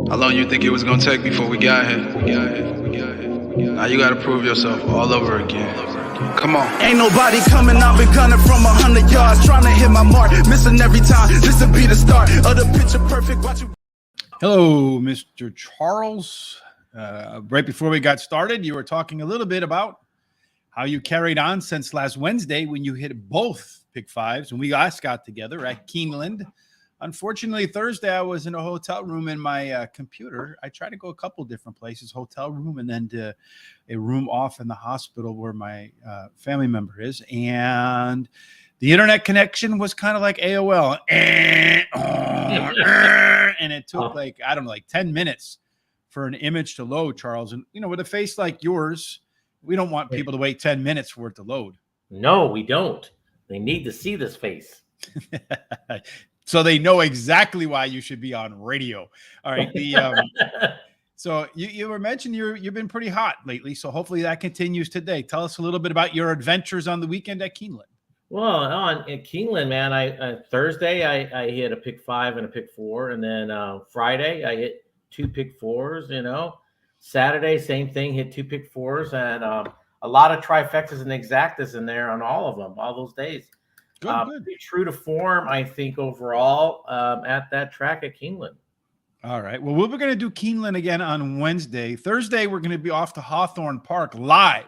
How long you think it was gonna take before we got here? Now you gotta prove yourself all over again. Come on. Ain't nobody coming, I've been gunning from 100 yards, trying to hit my mark, missing every time. This will be the start of the picture perfect. Watch you. Hello, Mr. Charles. Right before we got started, you were talking a little bit about how you carried on since last Wednesday when you hit both pick fives when we last got together at Keeneland. Unfortunately, Thursday, I was in a hotel room in my computer. I tried to go a couple different places, hotel room, and then to a room off in the hospital where my family member is. And the internet connection was kind of like AOL. And it took like 10 minutes for an image to load, Charles. And, you know, with a face like yours, we don't want people to wait 10 minutes for it to load. No, we don't. They need to see this face. So they know exactly why you should be on radio. All right. So you were mentioning you've been pretty hot lately. So hopefully that continues today. Tell us a little bit about your adventures on the weekend at Keeneland. Well, at Keeneland, man, Thursday I hit a pick five and a pick four, and then Friday I hit two pick fours. You know, Saturday same thing, hit two pick fours, and a lot of trifectas and exactas in there on all of them, all those days. Good. True to form, I think, overall at that track at Keeneland. All right. Well, we're going to do Keeneland again on Wednesday. Thursday, we're going to be off to Hawthorne Park live.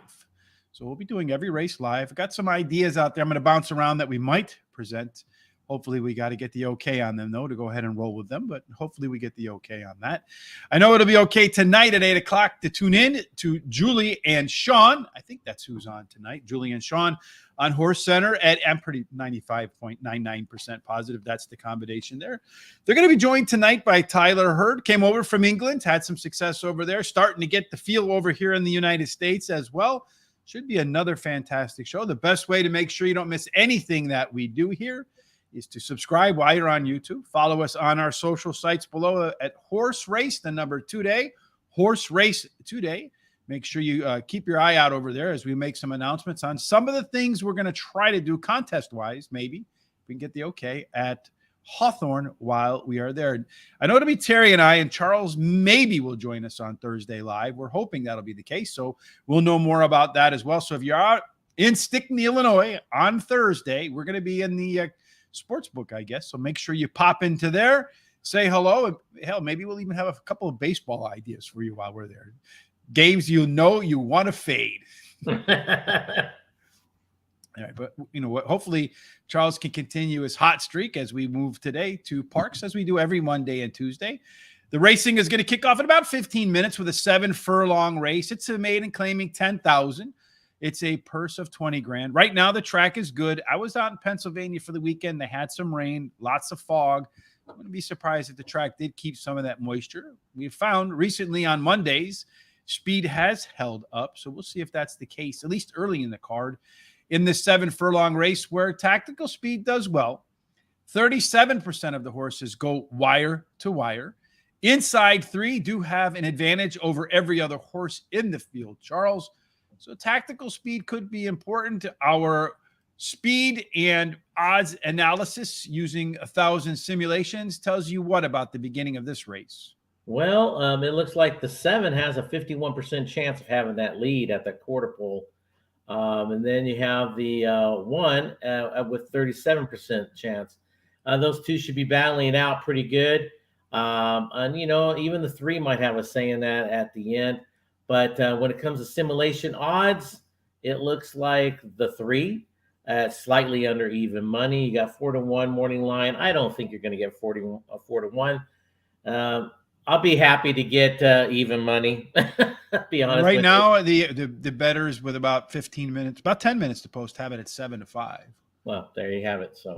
So we'll be doing every race live. I've got some ideas out there I'm going to bounce around that we might present. Hopefully, we got to get the okay on them, though, to go ahead and roll with them. But hopefully, we get the okay on that. I know it'll be okay tonight at 8 o'clock to tune in to Julie and Sean. I think that's who's on tonight. Julie and Sean on Horse Center I'm pretty 95.99% positive that's the combination there. They're going to be joined tonight by Tyler Hurd. Came over from England, had some success over there, starting to get the feel over here in the United States as well. Should be another fantastic show. The best way to make sure you don't miss anything that we do here is to subscribe while you're on YouTube. Follow us on our social sites below at Horse Race, the number 2 day, Horse Race Today. Make sure you keep your eye out over there as we make some announcements on some of the things we're going to try to do contest-wise, maybe. If we can get the okay at Hawthorne while we are there. I know it'll be Terry and I, and Charles maybe will join us on Thursday live. We're hoping that'll be the case, so we'll know more about that as well. So if you're out in Stickney, Illinois on Thursday, we're going to be in the sports book, I guess. So make sure you pop into there, say hello, and hell, maybe we'll even have a couple of baseball ideas for you while we're there. Games you want to fade. All right, but you know what? Hopefully, Charles can continue his hot streak as we move today to Parx, as we do every Monday and Tuesday. The racing is going to kick off in about 15 minutes with a 7-furlong race. It's a maiden claiming 10,000. It's a purse of 20 grand. Right now, the track is good. I was out in Pennsylvania for the weekend. They had some rain, lots of fog. I wouldn't be surprised if the track did keep some of that moisture. We found recently on Mondays, speed has held up. So we'll see if that's the case, at least early in the card. In this 7-furlong race where tactical speed does well, 37% of the horses go wire to wire. Inside three do have an advantage over every other horse in the field, Charles. So tactical speed could be important. Our speed and odds analysis using 1,000 simulations tells you what about the beginning of this race? Well, it looks like the 7 has a 51% chance of having that lead at the quarter pole. And then you have the 1 with 37% chance. Those two should be battling it out pretty good. And, you know, even the 3 might have a say in that at the end. But when it comes to simulation odds, it looks like the 3 at slightly under even money. You got 4-1 morning line. I don't think you're going to get 4-1. I'll be happy to get even money. Be honest. Right now, the bettors with about 15 minutes, about 10 minutes to post have it at 7-5. Well, there you have it. So,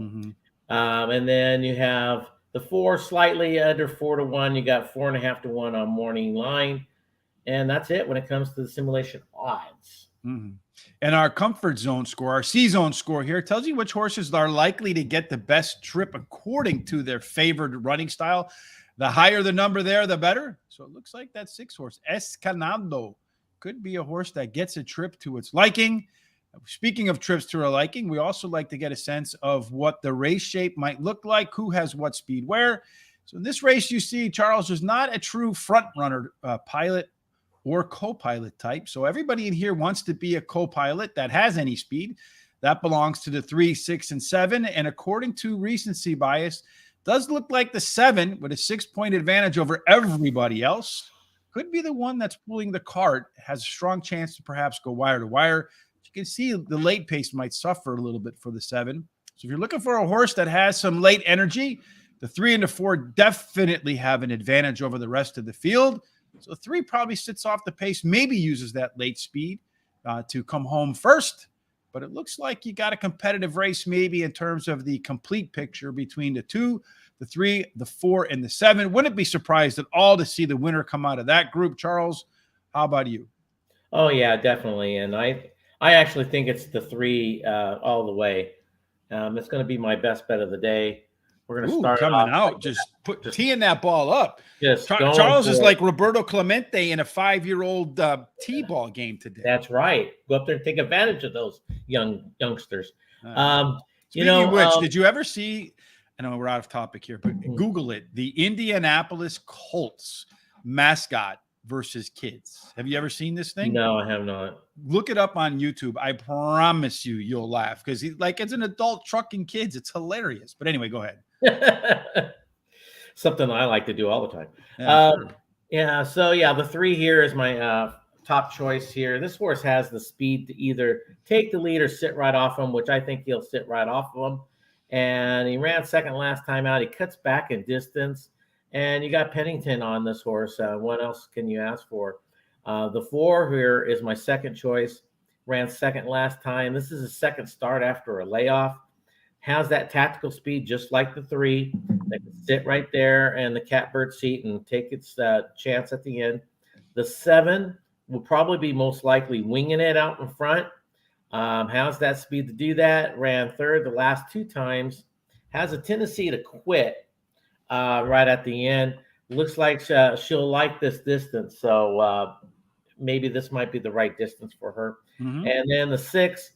and then you have the 4 slightly under 4-1. You got 4.5-1 on morning line, and that's it when it comes to the simulation odds. And our comfort zone score, our C zone score here, tells you which horses are likely to get the best trip according to their favored running style. The higher the number there, the better. So it looks like that 6 horse, Escanado, could be a horse that gets a trip to its liking. Speaking of trips to our liking, we also like to get a sense of what the race shape might look like, who has what speed where. So in this race, you see Charles is not a true front runner pilot or co-pilot type. So everybody in here wants to be a co-pilot that has any speed. That belongs to the 3, 6, and 7. And according to recency bias, does look like the 7 with a 6-point advantage over everybody else could be the one that's pulling the cart, has a strong chance to perhaps go wire to wire. You can see the late pace might suffer a little bit for the 7. So if you're looking for a horse that has some late energy, the 3 and the 4 definitely have an advantage over the rest of the field. So 3 probably sits off the pace, maybe uses that late speed to come home first. But it looks like you got a competitive race maybe in terms of the complete picture between the 2, the 3, the 4, and the 7. Wouldn't be surprised at all to see the winner come out of that group. Charles, how about you? Oh, yeah, definitely. And I actually think it's the 3 all the way. It's going to be my best bet of the day. We're going to start coming out, just teeing that ball up. Charles is like Roberto Clemente in a 5-year-old T-ball game today. That's right. Go up there and take advantage of those youngsters. Speaking of which, did you ever see? I know we're out of topic here, but Google it. The Indianapolis Colts mascot versus kids. Have you ever seen this thing? No, I have not. Look it up on YouTube. I promise you'll laugh because it's an adult trucking kids. It's hilarious. But anyway, go ahead. Something I like to do all the time. Yeah, So the 3 here is my top choice here. This horse has the speed to either take the lead or sit right off him, which I think he'll sit right off of him. And he ran second last time out. He cuts back in distance. And you got Pennington on this horse. What else can you ask for? The 4 here is my second choice. Ran second last time. This is his second start after a layoff. Has that tactical speed just like the 3. They can sit right there in the catbird seat and take its chance at the end. The 7 will probably be most likely winging it out in front. Has that speed to do that. Ran third the last 2 times. Has a tendency to quit right at the end. Looks like she'll like this distance. So maybe this might be the right distance for her. Mm-hmm. And then the 6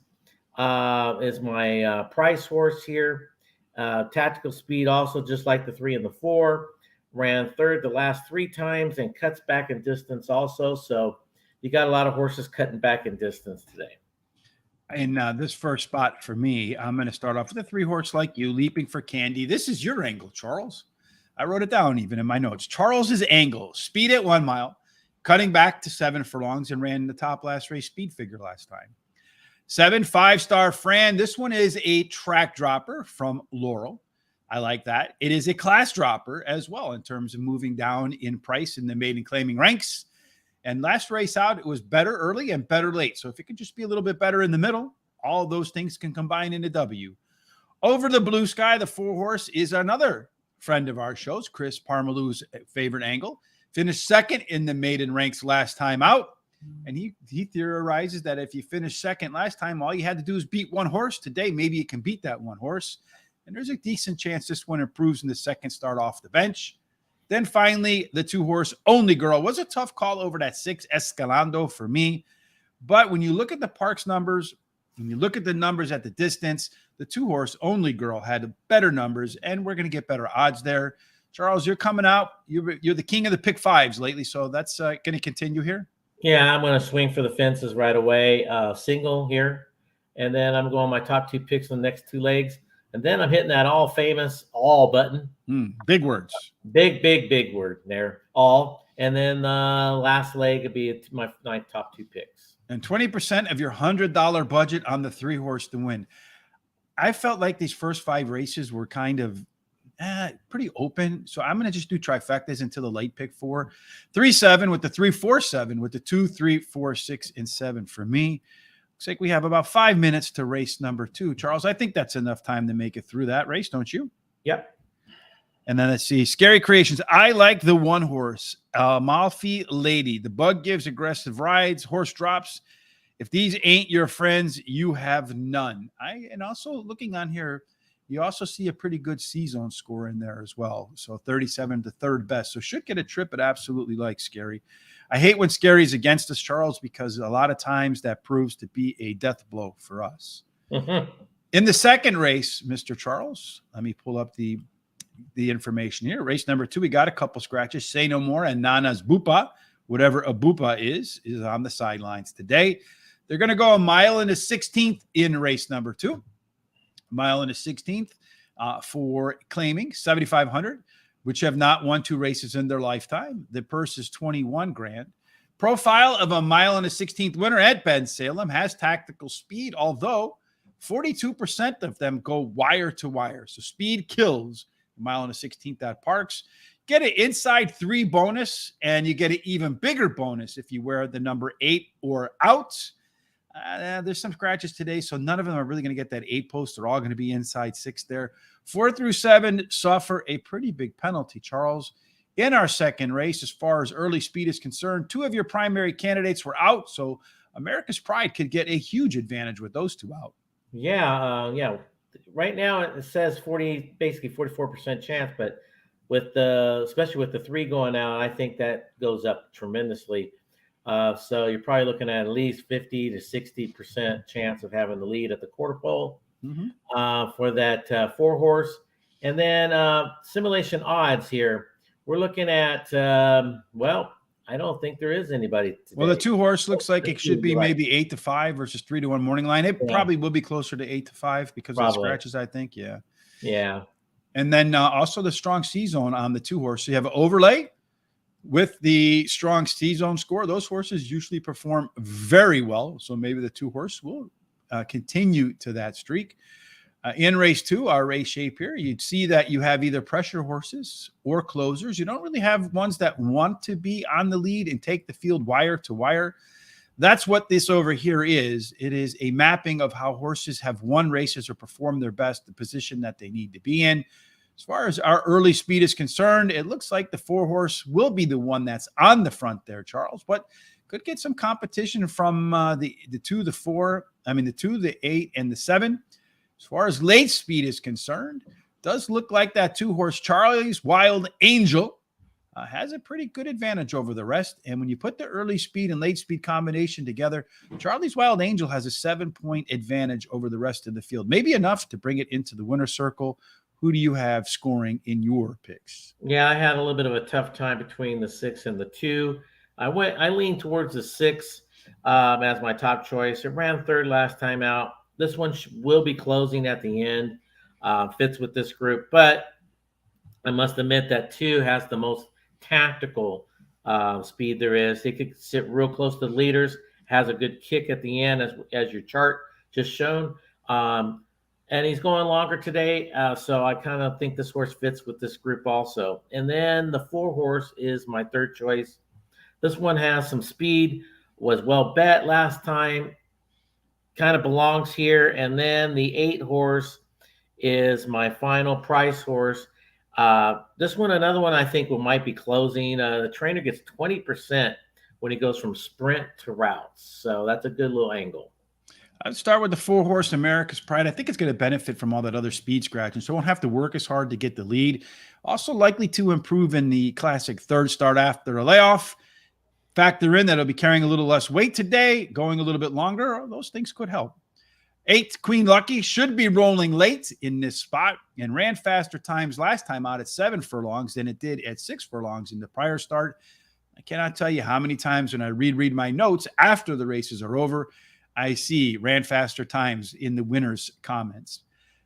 is my price horse here. Tactical speed also just like the 3 and the 4. Ran third the last 3 times and cuts back in distance also. So you got a lot of horses cutting back in distance today. In this first spot for me, I'm going to start off with a 3 horse like you, Leaping for Candy. This is your angle, Charles. I wrote it down even in my notes. Charles's angle, speed at 1 mile, cutting back to 7 furlongs, and ran the top last race speed figure last time. 7, 5-star Fran. This one is a track dropper from Laurel. I like that. It is a class dropper as well in terms of moving down in price in the maiden claiming ranks. And last race out, it was better early and better late. So if it could just be a little bit better in the middle, all of those things can combine in a W. Over the Blue Sky, the 4 horse is another friend of our shows, Chris Parmalou's favorite angle. Finished second in the maiden ranks last time out. And he theorizes that if you finished second last time, all you had to do is beat 1 horse. Today, maybe you can beat that 1 horse. And there's a decent chance this one improves in the second start off the bench. Then finally, the 2 horse Only Girl was a tough call over that 6 Escalando for me. But when you look at the Parx numbers, when you look at the numbers at the distance, the 2 horse Only Girl had better numbers, and we're going to get better odds there. Charles, you're coming out. You're the king of the pick 5s lately, so that's going to continue here. Yeah, I'm going to swing for the fences right away. Single here. And then I'm going my top 2 picks in the next 2 legs. And then I'm hitting that all famous all button. Big words. Big word there. All. And then the last leg would be my top 2 picks. And 20% of your $100 budget on the 3 horse to win. I felt like these first 5 races were kind of pretty open. So I'm going to just do trifectas until the late pick 4. 3-7 with the 3-4-7 with the 2, 3, 4, 6, and 7 for me. Looks like we have about 5 minutes to race number 2. Charles, I think that's enough time to make it through that race, don't you? Yep. And then let's see. Scary Creations. I like the 1 horse. Amalfi Lady. The bug gives aggressive rides. Horse drops. If these ain't your friends, you have none. And also looking on here, you also see a pretty good C-zone score in there as well. So 37 to 3rd best. So should get a trip, but absolutely like Scary. I hate when Scary's against us, Charles, because a lot of times that proves to be a death blow for us. Mm-hmm. In the second race, Mr. Charles, let me pull up the the information here. Race number 2, we got a couple scratches. Say No More and Nana's Bupa, whatever a Bupa is on the sidelines today. They're going to go a mile and a 16th in race number 2. Mile and a 16th for claiming 7,500, which have not won 2 races in their lifetime. The purse is 21 grand. Profile of a mile and a 16th winner at Ben Salem has tactical speed, although 42% of them go wire to wire. So speed kills a mile and a 16th at Parx. Get an inside 3 bonus, and you get an even bigger bonus if you wear the number 8 or out. There's some scratches today, so none of them are really going to get that 8 post. They're all going to be inside 6 there. 4 through 7 suffer a pretty big penalty, Charles. In our second race, as far as early speed is concerned, 2 of your primary candidates were out, so America's Pride could get a huge advantage with those 2 out. Yeah. Right now it says 44% chance, but especially with the 3 going out, I think that goes up tremendously. So you're probably looking at least 50 to 60% chance of having the lead at the quarter pole for that 4 horse. And then simulation odds here. We're looking at, I don't think there is anybody today. Well, the 2 horse looks like it should be maybe 8-5 versus 3-1 morning line. It probably will be closer to 8-5 because of the scratches, I think. Yeah. Yeah. And then also the strong C zone on the 2 horse. So you have an overlay with the strong C zone score. Those horses usually perform very well. So maybe the 2 horse will continue to that streak. In race 2, our race shape here, you'd see that you have either pressure horses or closers. You don't really have ones that want to be on the lead and take the field wire to wire. That's what this over here is. It is a mapping of how horses have won races or performed their best, the position that they need to be in. As far as our early speed is concerned, it looks like the 4 horse will be the one that's on the front there, Charles, but could get some competition from the 2, the 4, the 2, the 8, and the 7. As far as late speed is concerned, does look like that 2 horse Charlie's Wild Angel has a pretty good advantage over the rest. And when you put the early speed and late speed combination together, Charlie's Wild Angel has a 7-point advantage over the rest of the field. Maybe enough to bring it into the winner's circle. Who do you have scoring in your picks? Yeah, I had a little bit of a tough time between the 6 and the 2. I leaned towards the 6 as my top choice. It ran 3rd last time out. This one will be closing at the end, fits with this group. But I must admit that 2 has the most tactical speed there is. He could sit real close to the leaders, has a good kick at the end, as your chart just shown. And he's going longer today, so I kind of think this horse fits with this group also. And then the 4 horse is my 3rd choice. This one has some speed, was well bet last time. Kind of belongs here. And then the 8 horse is my final price horse. This one, another one I think might be closing. The trainer gets 20% when he goes from sprint to routes. So that's a good little angle. I'd start with the 4 horse America's Pride. I think it's going to benefit from all that other speed scratching, so I won't have to work as hard to get the lead. Also likely to improve in the classic 3rd start after a layoff. Factor in that it'll be carrying a little less weight today, going a little bit longer. Those things could help. 8, Queen Lucky, should be rolling late in this spot and ran faster times last time out at 7 furlongs than it did at 6 furlongs in the prior start. I cannot tell you how many times when I read my notes after the races are over, I see ran faster times in the winners' comments.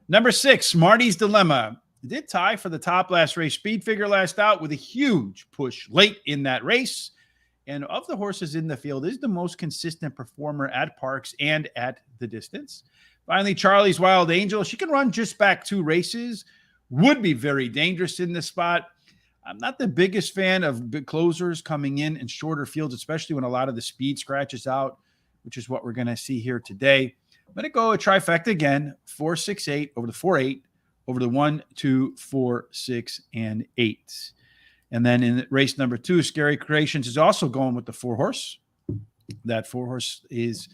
Number 6, Marty's Dilemma. It did tie for the top last race speed figure last out with a huge push late in that race. And of the horses in the field, is the most consistent performer at Parx and at the distance. Finally, Charlie's Wild Angel. She can run just back 2 races. Would be very dangerous in this spot. I'm not the biggest fan of big closers coming in shorter fields, especially when a lot of the speed scratches out, which is what we're going to see here today. I'm going to go a trifecta again, 4, 6, 8 over the 4, 8 over the 1, 2, 4, 6, and 8. And then in race number 2, Scary Creations is also going with the 4 horse. That 4 horse is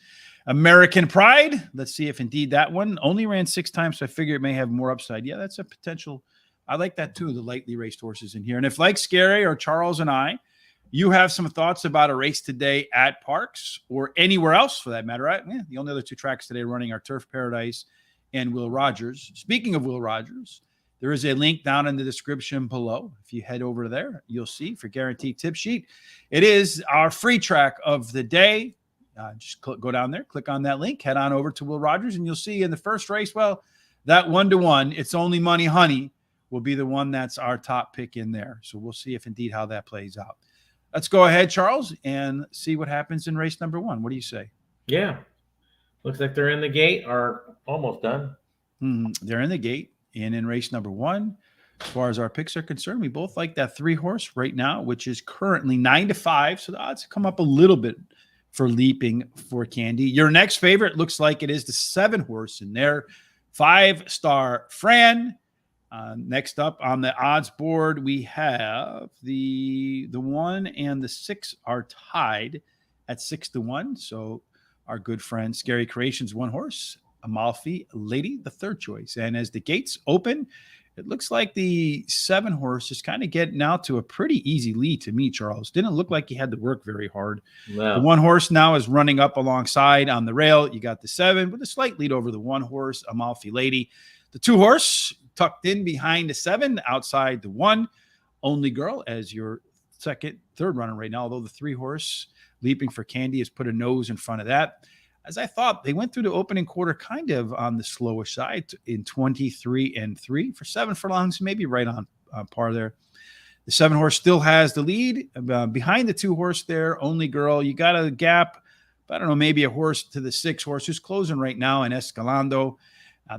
American Pride. Let's see if indeed that one only ran 6 times, so I figure it may have more upside. Yeah, that's a potential. I like that too, the lightly raced horses in here. And if like Scary or Charles and I, you have some thoughts about a race today at Parx or anywhere else for that matter, right? Yeah, the only other 2 tracks today running are Turf Paradise and Will Rogers. Speaking of Will Rogers, There is a link down in the description below. If you head over there, you'll see for Guaranteed Tip Sheet. It is our free track of the day. Just go down there, click on that link, head on over to Will Rogers, and you'll see in the first race, well, that 1-to-1, It's Only Money Honey, will be the one that's our top pick in there. So we'll see if indeed how that plays out. Let's go ahead, Charles, and see what happens in race number 1. What do you say? Yeah. Looks like they're in the gate or almost done. They're in the gate. And in race number 1, as far as our picks are concerned, we both like that 3-horse right now, which is currently 9-5. So the odds come up a little bit for leaping for Candy. Your next favorite looks like it is the 7-horse in there, 5-Star Fran. Next up on the odds board, we have the 1 and the 6 are tied at 6-1. So our good friend Scary Creations 1-horse, Amalfi Lady, the 3rd choice. And as the gates open, it looks like the 7-horse is kind of getting out to a pretty easy lead to me, Charles. Didn't look like he had to work very hard. No. The 1-horse now is running up alongside on the rail. You got the 7 with a slight lead over the 1-horse, Amalfi Lady. The 2-horse tucked in behind the 7, outside the 1, Only Girl as your third runner right now, although the 3-horse Leaping for Candy has put a nose in front of that. As I thought, they went through the opening quarter kind of on the slower side in 23-3 for 7 furlongs, maybe right on par there. The 7-horse still has the lead behind the 2-horse there. Only Girl, you got a gap, I don't know, maybe a horse to the 6-horse who's closing right now in Escalando.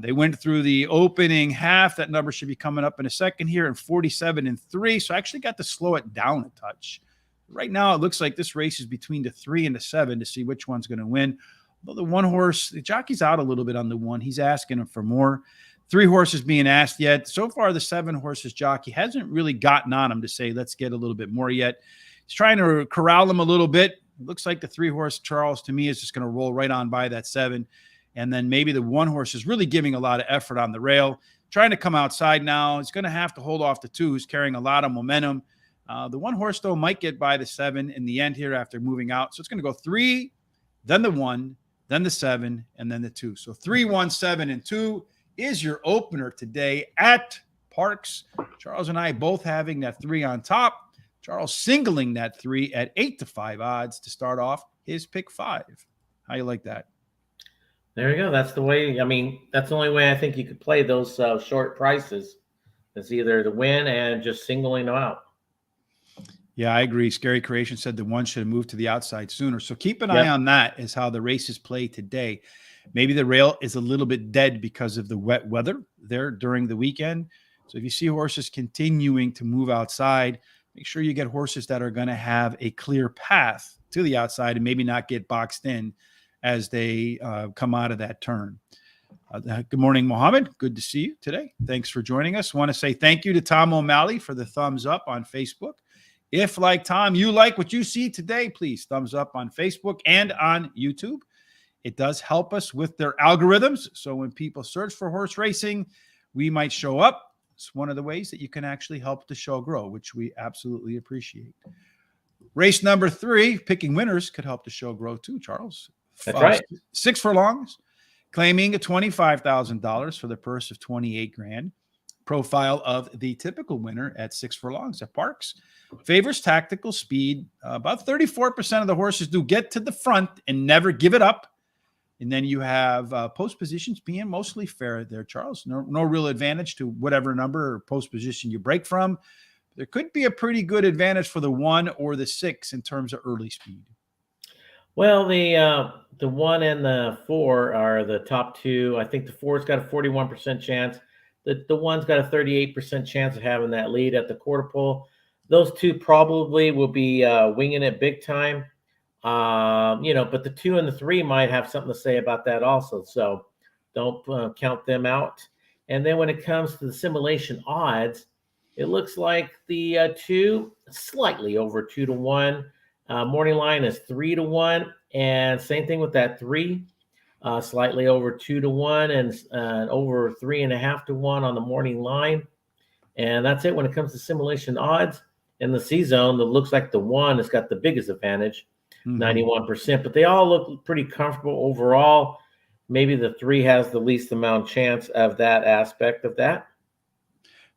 They went through the opening half. That number should be coming up in a second here in 47-3. So I actually got to slow it down a touch. Right now, it looks like this race is between the 3 and the 7 to see which one's going to win. Well, the 1-horse, the jockey's out a little bit on the 1. He's asking him for more. 3 horses being asked yet. So far, the 7-horse's jockey hasn't really gotten on him to say, let's get a little bit more yet. He's trying to corral him a little bit. It looks like the 3-horse, Charles, to me, is just going to roll right on by that 7. And then maybe the 1-horse is really giving a lot of effort on the rail, trying to come outside now. He's going to have to hold off the 2, who's carrying a lot of momentum. The 1-horse, though, might get by the 7 in the end here after moving out. So it's going to go 3, then the 1, then the 7, and then the 2. So 3, 1, 7, and 2 is your opener today at Parx. Charles and I both having that 3 on top. Charles singling that 3 at 8-5 odds to start off his pick 5. How you like that? There you go. That's the way. I mean, that's the only way I think you could play those short prices. It's either to win and just singling them out. Yeah, I agree. Scary Creation said the 1 should have moved to the outside sooner. So keep an eye on that as how the races play today. Maybe the rail is a little bit dead because of the wet weather there during the weekend. So if you see horses continuing to move outside, make sure you get horses that are going to have a clear path to the outside and maybe not get boxed in as they come out of that turn. Good morning, Mohammed. Good to see you today. Thanks for joining us. Want to say thank you to Tom O'Malley for the thumbs up on Facebook. If, like Tom, you like what you see today, please thumbs up on Facebook and on YouTube. It does help us with their algorithms. So when people search for horse racing, we might show up. It's one of the ways that you can actually help the show grow, which we absolutely appreciate. Race number 3, picking winners could help the show grow too, Charles. That's right. 6 furlongs, claiming $25,000 for the purse of $28,000. Profile of the typical winner at 6 furlongs at Parx. Favors tactical speed. About 34% of the horses do get to the front and never give it up. And then you have post positions being mostly fair there, Charles. No real advantage to whatever number or post position you break from. There could be a pretty good advantage for the 1 or the 6 in terms of early speed. Well, the 1 and the 4 are the top 2. I think the 4's got a 41% chance. The 1's got a 38% chance of having that lead at the quarter pole. Those 2 probably will be winging it big time. But the 2 and the 3 might have something to say about that also. So don't count them out. And then when it comes to the simulation odds, it looks like the 2 slightly over 2-1. Morning line is 3-1. And same thing with that 3, slightly over 2-1 and over 3.5-1 on the morning line. And that's it when it comes to simulation odds. In the C zone, it looks like the 1 has got the biggest advantage, 91%, but they all look pretty comfortable overall. Maybe the 3 has the least amount chance of that aspect of that.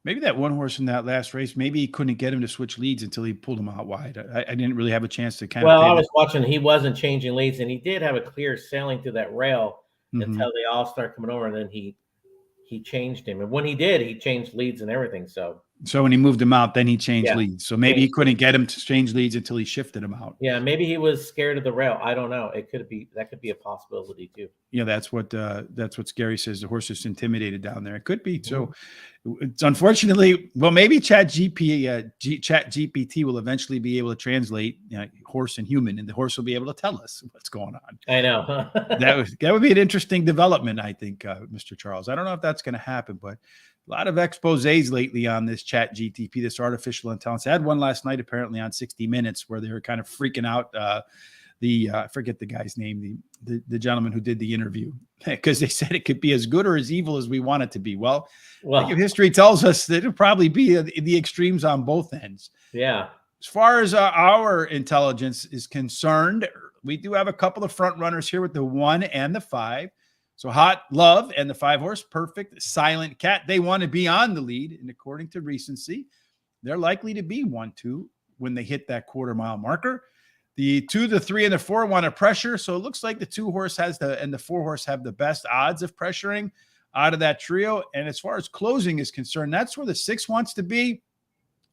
Maybe that one horse in that last race, maybe he couldn't get him to switch leads until he pulled him out wide. I didn't really have a chance to kind of Well, pay I was watching. He wasn't changing leads, and he did have a clear sailing through that rail until they all start coming over, and then he changed him. And when he did, he changed leads and everything. So when he moved him out, then he changed Yeah. leads. So maybe he couldn't get him to change leads until he shifted him out. yeah, maybe he was scared of the rail. I don't know. It could be that could be a possibility too. Yeah, that's what Scary says. The horse is intimidated down there. It could be. So it's unfortunately, well, maybe Chat GPT will eventually be able to translate horse and human, and the horse will be able to tell us what's going on. I know. That would be an interesting development, I think, Mr. Charles. I don't know if that's going to happen, but a lot of exposés lately on this Chat GTP, this artificial intelligence. I had one last night, apparently on 60 Minutes, where they were kind of freaking out. I forget the guy's name, the gentleman who did the interview, because they said it could be as good or as evil as we want it to be. Well, I think history tells us that it'll probably be the extremes on both ends. Yeah. As far as our intelligence is concerned, we do have a couple of front runners here with the 1 and the 5. So Hot Love and the 5 horse, Perfect, Silent Cat, they want to be on the lead. And according to recency, they're likely to be 1-2 when they hit that quarter-mile marker. The 2, the 3, and the 4 want to pressure. So it looks like the 2 horse and the 4 horse have the best odds of pressuring out of that trio. And as far as closing is concerned, that's where the 6 wants to be.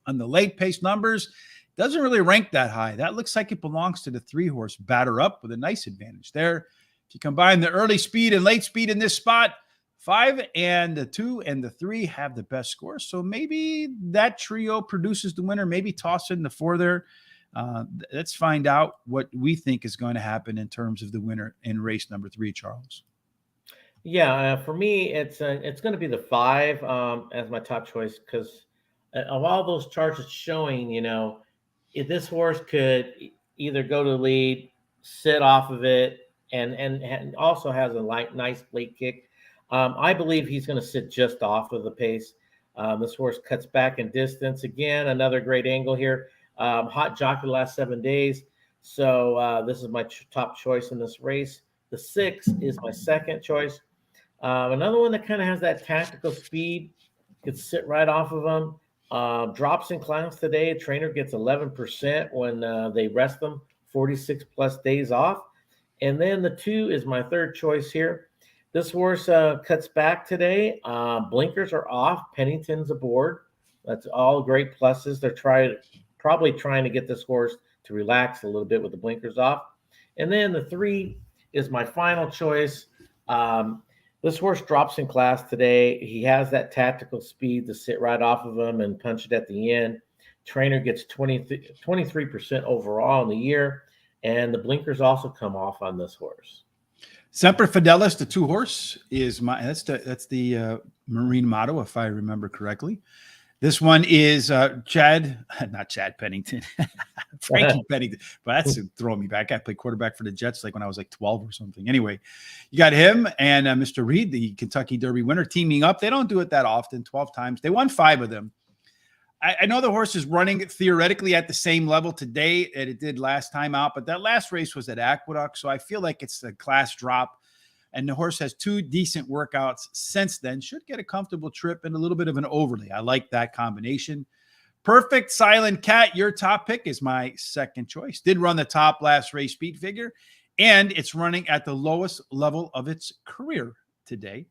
On the late pace numbers, doesn't really rank that high. That looks like it belongs to the 3 horse, Batter Up, with a nice advantage there. If you combine the early speed and late speed in this spot, 5 and the 2 and the 3 have the best scores. So maybe that trio produces the winner. Maybe toss in the 4 there. Let's find out what we think is going to happen in terms of the winner in race number 3, Charles. Yeah, for me, it's going to be the 5 as my top choice, because of all those charts it's showing, if this horse could either go to the lead, sit off of it, and also has a nice late kick. I believe he's going to sit just off of the pace. This horse cuts back in distance. Again, another great angle here. Hot jockey the last 7 days. So this is my top choice in this race. The 6 is my second choice. Another one that kind of has that tactical speed, could sit right off of them. Drops in class today. A trainer gets 11% when they rest them, 46 plus days off. And then the 2 is my third choice here. This horse cuts back today. Blinkers are off. Pennington's aboard. That's all great pluses. They're probably trying to get this horse to relax a little bit with the blinkers off. And then the 3 is my final choice. This horse drops in class today. He has that tactical speed to sit right off of him and punch it at the end. Trainer gets 23% overall in the year, and the blinkers also come off on this horse. Semper Fidelis, the 2 horse, is that's the Marine motto, if I remember correctly. This one is not Chad Pennington, Frankie Pennington. But that's throwing me back. I played quarterback for the Jets like when I was like 12 or something. Anyway, you got him and Mr. Reed, the Kentucky Derby winner, teaming up. They don't do it that often, 12 times. They won 5 of them. I know the horse is running theoretically at the same level today that it did last time out, but that last race was at Aqueduct, so I feel like it's a class drop. And the horse has 2 decent workouts since then. Should get a comfortable trip and a little bit of an overlay. I like that combination. Perfect, Silent Cat, your top pick, is my second choice. Did run the top last race speed figure, and it's running at the lowest level of its career today.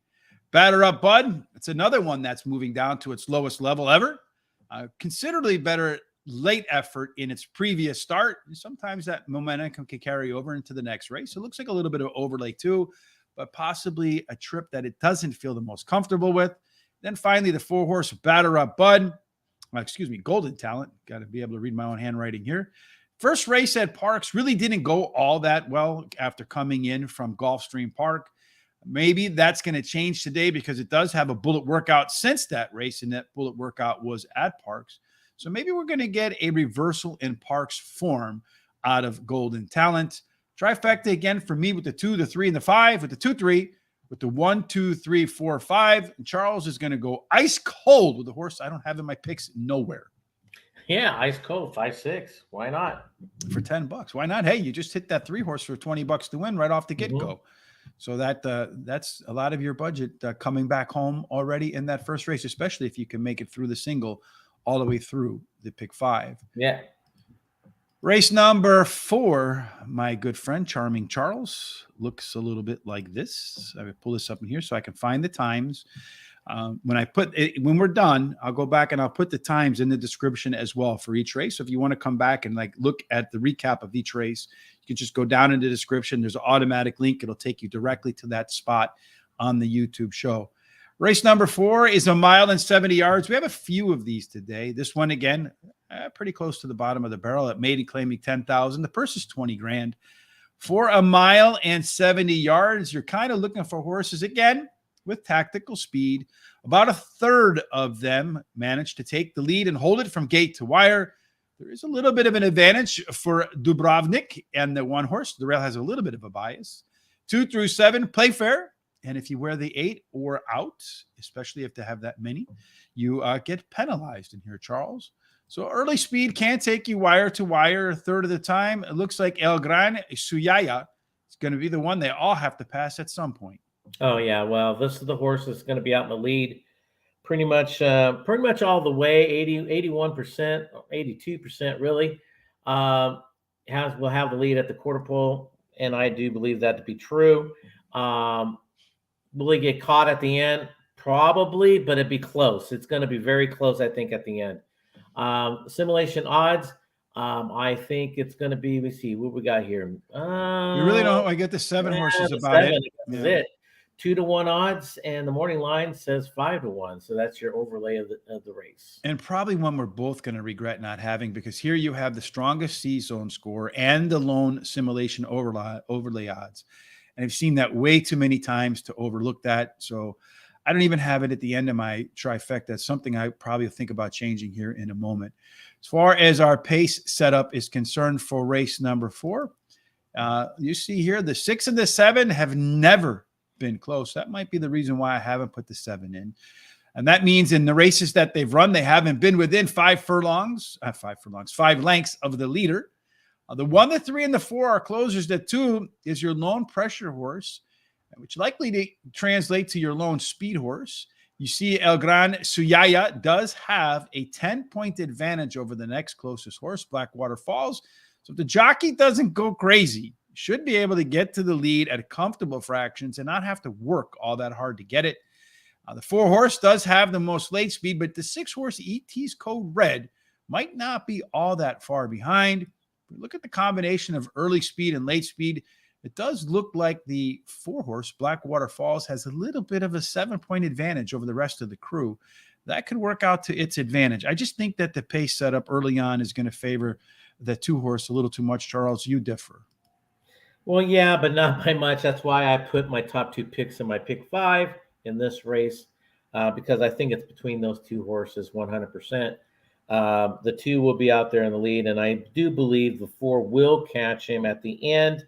Batter Up Bud, it's another one that's moving down to its lowest level ever. Considerably better late effort in its previous start. Sometimes that momentum can carry over into the next race. It looks like a little bit of overlay too, but possibly a trip that it doesn't feel the most comfortable with. Then finally, the 4 horse Batter Up Bud. Golden Talent. Got to be able to read my own handwriting here. First race at Parx really didn't go all that well after coming in from Gulfstream Park. Maybe that's going to change today because it does have a bullet workout since that race, and that bullet workout was at Parx. So maybe we're going to get a reversal in Parx form out of Golden Talent. Trifecta again for me with the 2, the 3, and the 5, with the 2, 3, with the 1, 2, 3, 4, 5. And Charles is going to go ice cold with the horse I don't have in my picks nowhere. Yeah, ice cold, 5, 6. Why not? For $10. Why not? Hey, you just hit that 3 horse for $20 to win right off the get-go. So that's a lot of your budget coming back home already in that first race, especially if you can make it through the single all the way through the pick 5. Yeah. Race number 4, my good friend Charming Charles, looks a little bit like this. I will pull this up in here so I can find the times. When we're done, I'll go back and I'll put the times in the description as well for each race. So if you want to come back and like look at the recap of each race, you can just go down in the description. There's an automatic link. It'll take you directly to that spot on the YouTube show. Race number 4 is 1 mile and 70 yards. We have a few of these today. This one, again, pretty close to the bottom of the barrel at maiden claiming 10,000. The purse is 20 grand. For 1 mile and 70 yards, you're kind of looking for horses, again, with tactical speed. About a third of them managed to take the lead and hold it from gate to wire. There is a little bit of an advantage for Dubrovnik and the one horse. The rail has a little bit of a bias. 2 through 7, play fair. And if you wear the 8 or out, especially if they have that many, you get penalized in here, Charles. So early speed can take you wire to wire a third of the time. It looks like El Gran Suyaya is going to be the one they all have to pass at some point. Oh yeah, well, this is the horse that's going to be out in the lead pretty much all the way, 81%, 82% really. Will have the lead at the quarter pole, and I do believe that to be true. Will he get caught at the end? Probably, but it'd be close. It's going to be very close, I think, at the end. Simulation odds, I think it's going to be, let's see what we got here. You really don't. I get the 7 horses about 7, it. That's it. 2-1 odds, and the morning line says 5-1. So that's your overlay of the race. And probably one we're both going to regret not having, because here you have the strongest C-zone score and the lone simulation overlay odds. And I've seen that way too many times to overlook that. So I don't even have it at the end of my trifecta. That's something I probably think about changing here in a moment. As far as our pace setup is concerned for race number 4, you see here the 6 and the 7 have never been close. That might be the reason why I haven't put the 7 in. And that means in the races that they've run, they haven't been within 5 lengths of the leader. The 1, the 3, and the 4 are closers. The 2 is your lone pressure horse, which likely to translate to your lone speed horse. You see El Gran Suyaya does have a 10-point advantage over the next closest horse, Blackwater Falls. So if the jockey doesn't go crazy, should be able to get to the lead at comfortable fractions and not have to work all that hard to get it. The 4 horse does have the most late speed, but the 6 horse ET's Code Red might not be all that far behind. If we look at the combination of early speed and late speed, it does look like the 4 horse Blackwater Falls has a little bit of a 7-point advantage over the rest of the crew. That could work out to its advantage. I just think that the pace setup early on is going to favor the 2 horse a little too much. Charles, you differ. Well, yeah, but not by much. That's why I put my top 2 picks in my pick 5 in this race, because I think it's between those 2 horses 100%. The 2 will be out there in the lead, and I do believe the 4 will catch him at the end.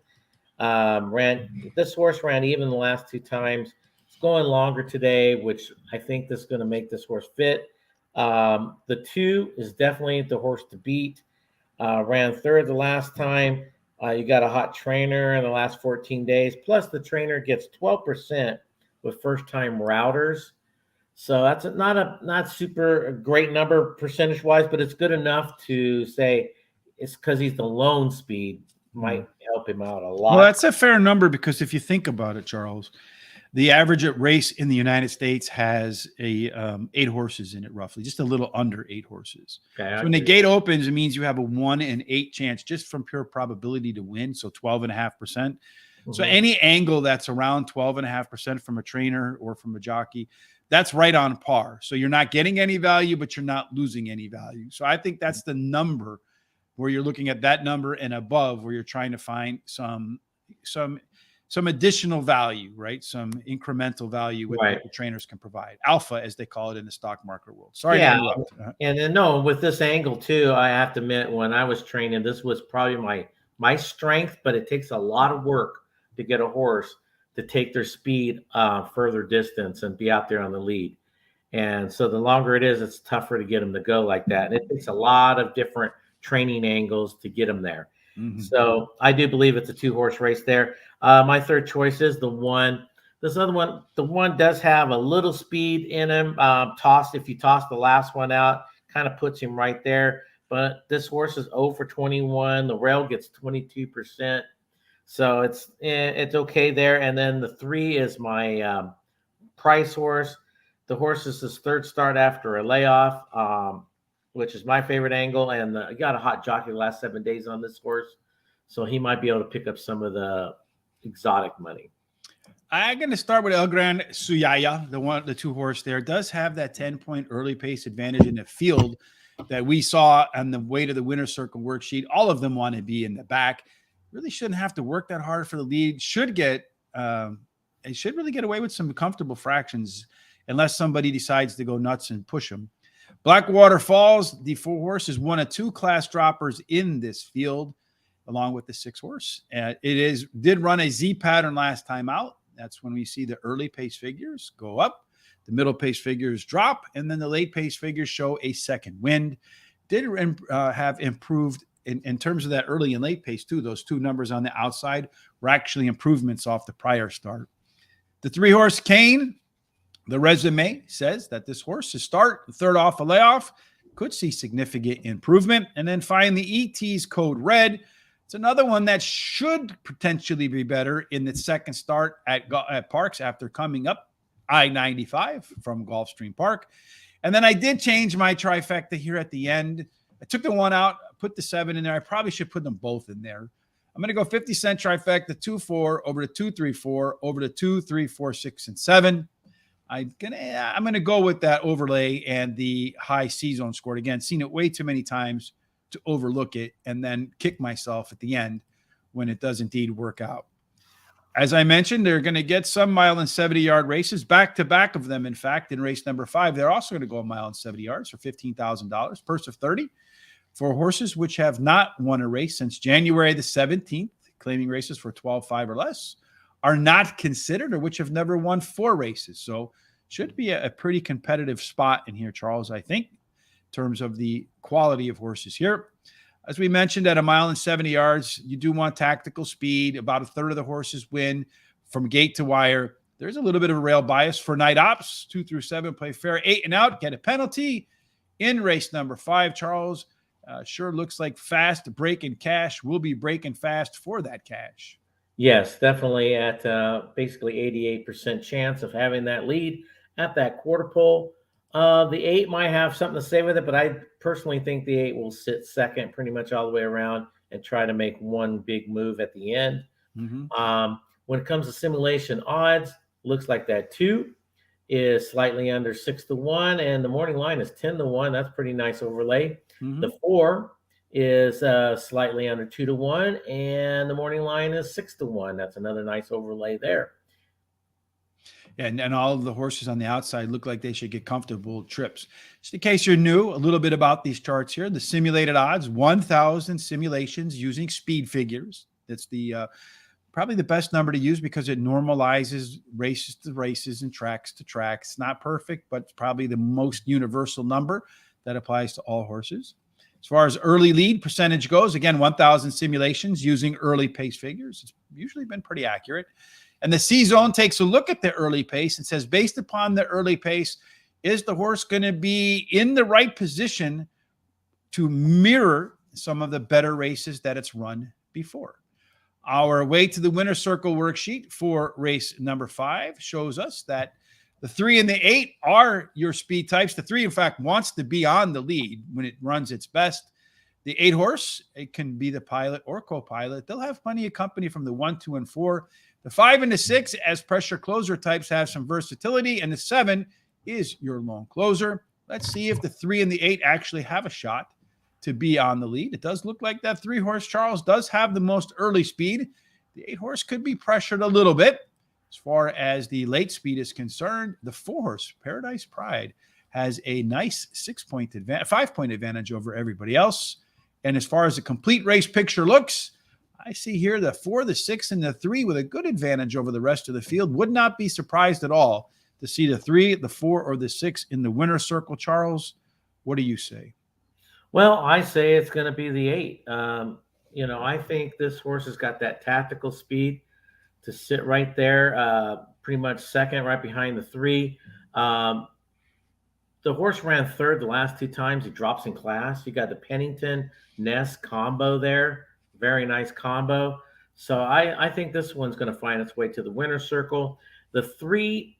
This horse ran even the last 2 times. It's going longer today, which I think this is going to make this horse fit. The 2 is definitely the horse to beat. Ran third the last time. You got a hot trainer in the last 14 days. Plus, the trainer gets 12% with first-time routers. So that's not super great number percentage-wise, but it's good enough to say it's because he's the lone speed. Might help him out a lot. Well, that's a fair number, because if you think about it, Charles, the average race in the United States has 8 horses in it, roughly, just a little under 8 horses. Okay, so when the gate opens, it means you have a 1 in 8 chance just from pure probability to win. So 12.5%. Mm-hmm. So any angle that's around 12.5% from a trainer or from a jockey, that's right on par. So you're not getting any value, but you're not losing any value. So I think that's the number where you're looking at that number and above, where you're trying to find some additional value, right? Some incremental value with what the trainers can provide. Alpha, as they call it in the stock market world. Sorry to interrupt. And then with this angle too, I have to admit, when I was training, this was probably my strength, but it takes a lot of work to get a horse to take their speed further distance and be out there on the lead. And so the longer it is, it's tougher to get them to go like that. And it takes a lot of different training angles to get them there. Mhm. So I do believe it's a 2-horse race there. My third choice is the one. This other one, the one does have a little speed in him. If you toss the last one out, kind of puts him right there. But this horse is 0 for 21. The rail gets 22%. So it's okay there. And then the 3 is my price horse. The horse is his third start after a layoff, which is my favorite angle. And I got a hot jockey the last 7 days on this horse. So he might be able to pick up some of the exotic money. I'm going to start with El Gran Suyaya, the 2-horse there. Does have that 10-point early pace advantage in the field that we saw on the way to the winner's circle worksheet. All of them want to be in the back. Really shouldn't have to work that hard for the lead. Should really get away with some comfortable fractions unless somebody decides to go nuts and push them. Blackwater Falls, the 4-horse, is one of 2 class droppers in this field, along with the 6-horse. It did run a Z pattern last time out. That's when we see the early pace figures go up, the middle pace figures drop, and then the late pace figures show a second wind. Did have improved in terms of that early and late pace too. Those 2 numbers on the outside were actually improvements off the prior start. The 3-horse Kane, the resume says that this horse, to start the third off a layoff, could see significant improvement. And then finally, ET's Code Red. It's another one that should potentially be better in the second start at Parx after coming up I-95 from Gulfstream Park. And then I did change my trifecta here at the end. I took the 1 out, put the 7 in there. I probably should put them both in there. I'm going to go 50-cent trifecta, 2-4 over to 2-3-4 over to 2-3-4, 6, and 7. I'm going to go with that overlay and the high C-zone scored. Again, seen it way too many times to overlook it and then kick myself at the end when it does indeed work out. As I mentioned, they're going to get some mile and 70-yard races, back-to-back of them. In fact, in race number 5, they're also going to go a mile and 70 yards for $15,000, purse of 30 for horses which have not won a race since January the 17th, claiming races for 12.5 or less, are not considered, or which have never won 4 races. So should be a pretty competitive spot in here, Charles, I think, in terms of the quality of horses here. As we mentioned, at a mile and 70 yards, you do want tactical speed. About a third of the horses win from gate to wire. There's a little bit of a rail bias for night ops. 2 through 7 play fair, 8 and out, get a penalty. In race number 5, Charles, sure looks like fast breaking cash. Will be breaking fast for that cash. Yes, definitely at basically 88% chance of having that lead at that quarter pole. The 8 might have something to say with it, but I personally think the 8 will sit second pretty much all the way around and try to make one big move at the end. Mm-hmm. When it comes to simulation odds, looks like that 2 is slightly under 6-1, and the morning line is 10-1. That's pretty nice overlay. Mm-hmm. The 4 is slightly under 2-1, and the morning line is 6-1. That's another nice overlay there. And all of the horses on the outside look like they should get comfortable trips. Just in case you're new, a little bit about these charts here. The simulated odds, 1,000 simulations using speed figures. That's the probably the best number to use because it normalizes races to races and tracks to tracks. Not perfect, but it's probably the most universal number that applies to all horses. As far as early lead percentage goes, again, 1,000 simulations using early pace figures. It's usually been pretty accurate. And the C-zone takes a look at the early pace and says, based upon the early pace, is the horse going to be in the right position to mirror some of the better races that it's run before? Our way to the winner's circle worksheet for race number 5 shows us that the 3 and the 8 are your speed types. The 3, in fact, wants to be on the lead when it runs its best. The 8 horse, it can be the pilot or co-pilot. They'll have plenty of company from the 1, 2, and 4. The 5 and the 6, as pressure closer types, have some versatility, and the 7 is your lone closer. Let's see if the 3 and the 8 actually have a shot to be on the lead. It does look like that 3-horse, Charles, does have the most early speed. The 8-horse could be pressured a little bit. As far as the late speed is concerned, the 4-horse, Paradise Pride, has a nice 5-point advantage over everybody else. And as far as the complete race picture looks, I see here the 4, the 6, and the 3 with a good advantage over the rest of the field. Would not be surprised at all to see the 3, the 4, or the 6 in the winner's circle. Charles, what do you say? Well, I say it's going to be the 8. I think this horse has got that tactical speed to sit right there, pretty much second, right behind the 3. Um, the horse ran third the last 2 times. He drops in class. You got the Pennington Ness combo there. Very nice combo. So I think this one's going to find its way to the winner's circle. The 3,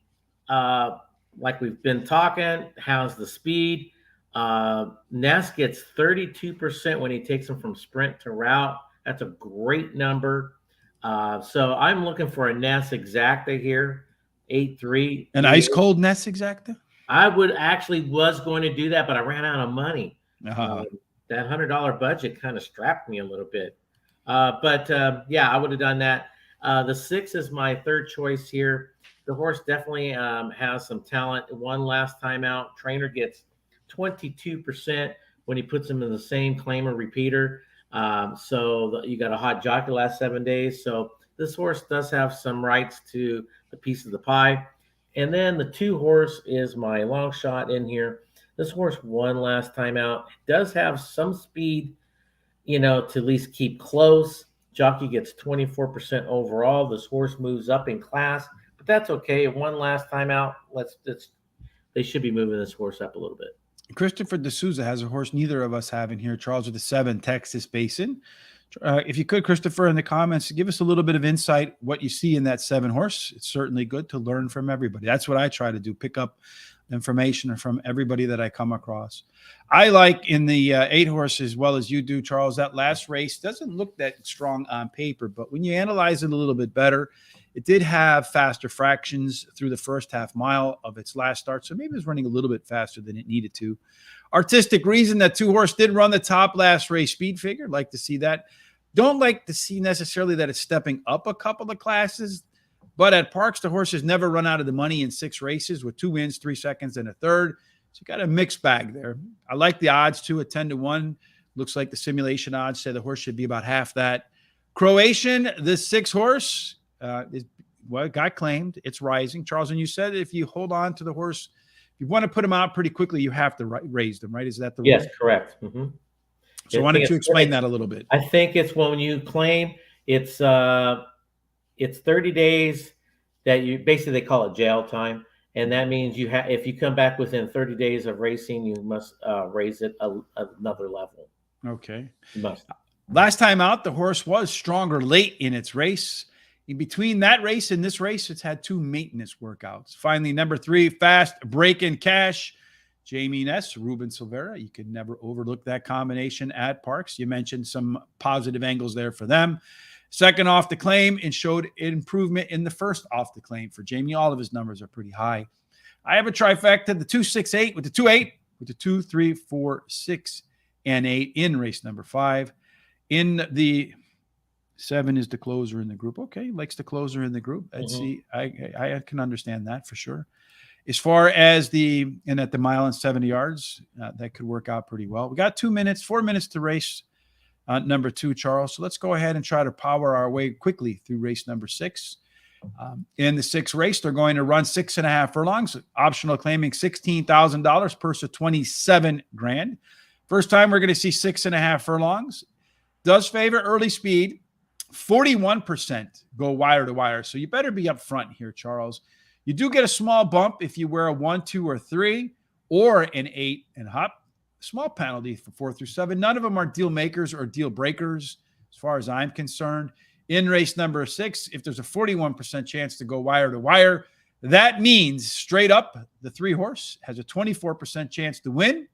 uh, like we've been talking, has the speed. Ness gets 32% when he takes him from sprint to route. That's a great number. So I'm looking for a Ness exacta here, 8-3. An ice cold Ness exacta? I would actually was going to do that, but I ran out of money. Uh-huh. That $100 budget kind of strapped me a little bit. But yeah, I would have done that. The 6 is my third choice here. The horse definitely has some talent. One last time out, trainer gets 22% when he puts him in the same claimer repeater. So you got a hot jockey the last 7 days. So this horse does have some rights to the piece of the pie. And then the 2 horse is my long shot in here. This horse won last time out. Does have some speed, to at least keep close. Jockey gets 24% overall. This horse moves up in class, but that's okay. It won last time out. They should be moving this horse up a little bit. Christopher D'Souza has a horse neither of us have in here, Charles, with the 7 Texas Basin. If you could, Christopher, in the comments, give us a little bit of insight what you see in that 7 horse. It's certainly good to learn from everybody. That's what I try to do, pick up information from everybody that I come across. I like in the 8 horse as well as you do, Charles. That last race doesn't look that strong on paper, but when you analyze it a little bit better, it did have faster fractions through the first half mile of its last start, so maybe it was running a little bit faster than it needed to. Artistic reason that 2 horse did run the top last race speed figure. Like to see that. Don't like to see necessarily that it's stepping up a couple of classes, but at Parx, the horse has never run out of the money in 6 races with 2 wins, 3 seconds, and a third. So you got a mixed bag there. I like the odds too at 10-1. Looks like the simulation odds say the horse should be about half that. Croatian, this 6 horse, it got claimed. It's rising. Charles, and you said if you hold on to the horse, if you want to put him out pretty quickly, you have to raise them, right? Is that the Yes, rule? correct. Mm-hmm. So why don't you explain that a little bit? I think it's when you claim it's 30 days that you basically they call it jail time, and that means if you come back within 30 days of racing, you must raise it another level. Okay. You must. Last time out, the horse was stronger late in its race. In between that race and this race, it's had 2 maintenance workouts. Finally, number 3, Fast Break in Cash. Jamie Ness, Ruben Silvera. You could never overlook that combination at Parx. You mentioned some positive angles there for them. Second off the claim and showed improvement in the first off the claim for Jamie. All of his numbers are pretty high. I have a trifecta, the 2, 6, 8 with the 2, 8 with the 2, 3, 4, 6, and 8 in race number 5. In the 7 is the closer in the group. Okay, likes the closer in the group. Let's see. I can understand that for sure. As far as at the mile and 70 yards, that could work out pretty well. We got 4 minutes to race number 2, Charles. So let's go ahead and try to power our way quickly through race number 6. In the 6th race, they're going to run 6.5 furlongs, optional claiming $16,000, purse of $27,000. First time we're going to see 6.5 furlongs. Does favor early speed. 41% go wire to wire. So you better be up front here, Charles. You do get a small bump if you wear a 1, 2, or 3, or an 8 and hop. Small penalty for 4 through 7. None of them are deal makers or deal breakers, as far as I'm concerned. In race number 6, if there's a 41% chance to go wire to wire, that means straight up the 3 horse has a 24% chance to win.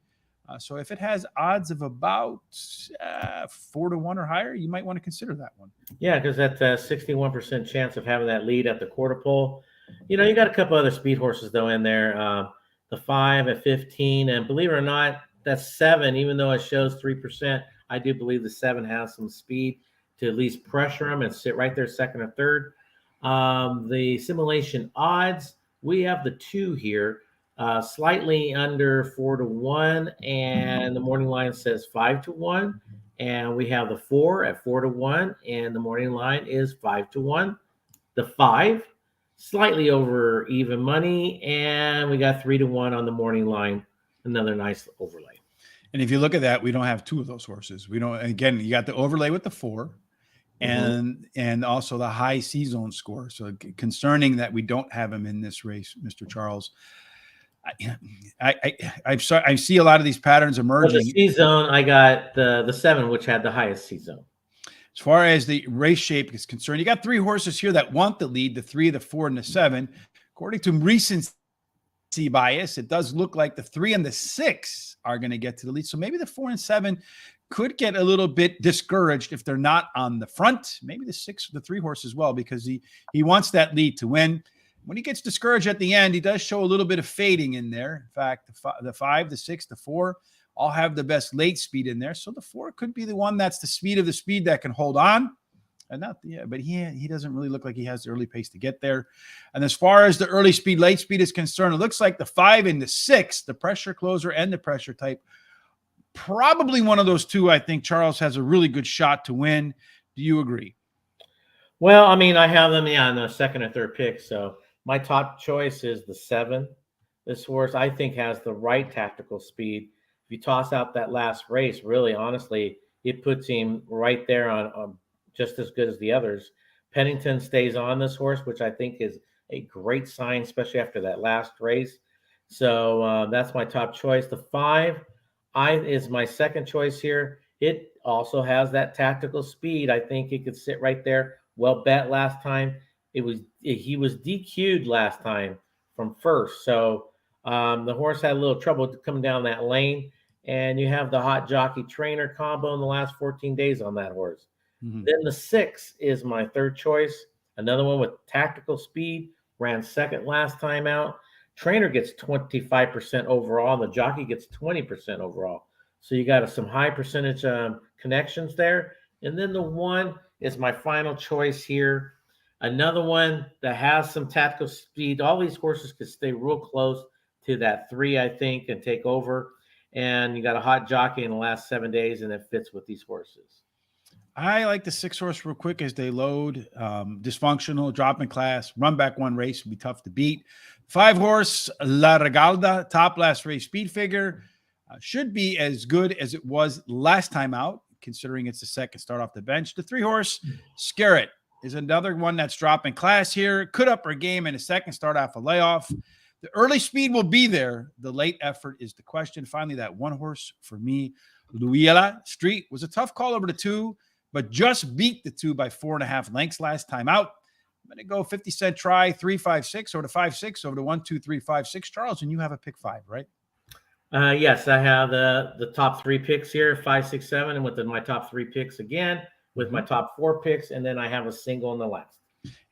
So if it has odds of about 4-1 or higher, you might want to consider that one. Yeah, because that 61% chance of having that lead at the quarter pole. You got a couple other speed horses, though, in there. The 5 at 15. And believe it or not, that's 7. Even though it shows 3%, I do believe the 7 has some speed to at least pressure them and sit right there second or third. The simulation odds, we have the 2 here, slightly under 4-1. And the morning line says 5-1. And we have the 4 at 4-1. And the morning line is 5-1. The 5. Slightly over even money, and we got 3-1 on the morning line. Another nice overlay. And if you look at that, we don't have two of those horses. We don't. Again, you got the overlay with the 4, and also the high C zone score. So concerning that we don't have him in this race, Mr. Charles. I see a lot of these patterns emerging. For the C zone, I got the 7, which had the highest C zone. As far as the race shape is concerned, you got 3 horses here that want the lead: the 3, the 4, and the 7. According to recency bias, it does look like the 3 and the 6 are going to get to the lead. So maybe the 4 and 7 could get a little bit discouraged if they're not on the front. Maybe the 6, the 3 horse as well, because he wants that lead to win. When he gets discouraged at the end, he does show a little bit of fading in there. In fact, the 5, the 6, the 4 all have the best late speed in there. So the 4 could be the one that's the speed of the speed that can hold on. And but he doesn't really look like he has the early pace to get there. And as far as the early speed, late speed is concerned, it looks like the 5 and the 6, the pressure closer and the pressure type, probably one of those two, I think Charles has a really good shot to win. Do you agree? Well, I mean, I have them, in the second or third pick. So my top choice is the 7. This horse, I think, has the right tactical speed. If you toss out that last race, really, honestly, it puts him right there on just as good as the others. Pennington stays on this horse, which I think is a great sign, especially after that last race. So that's my top choice. The 5 is my second choice here. It also has that tactical speed. I think it could sit right there. Well bet last time. He was DQ'd last time from first. So the horse had a little trouble coming down that lane. And you have the hot jockey trainer combo in the last 14 days on that horse. Then the 6 is my third choice. Another one with tactical speed. Ran second last time out. Trainer gets 25% overall. And the jockey gets 20% overall. So you got some high percentage connections there. And then the 1 is my final choice here. Another one that has some tactical speed. All these horses could stay real close to that 3, I think, and take over. And you got a hot jockey in the last 7 days, and it fits with these horses. I like the 6 horse real quick as they load. Dysfunctional, drop in class, run back 1 race would be tough to beat. 5 horse, La Regalda, top last race speed figure. Should be as good as it was last time out, considering it's the second start off the bench. The 3 horse, Scarrett, is another one that's dropping class here. Could up her game in a second start off a layoff. The early speed will be there. The late effort is the question. Finally, that 1 horse for me, Luella Street, was a tough call over the 2, but just beat the 2 by 4.5 lengths last time out. I'm going to go 50-cent try, 3-5-6 over to 5-6 over to 1-2-3-5-6. Charles, and you have a pick 5, right? Yes, I have the top 3 picks here, 5, 6, 7, and with my top 3 picks again, with my top 4 picks, and then I have a single in the last.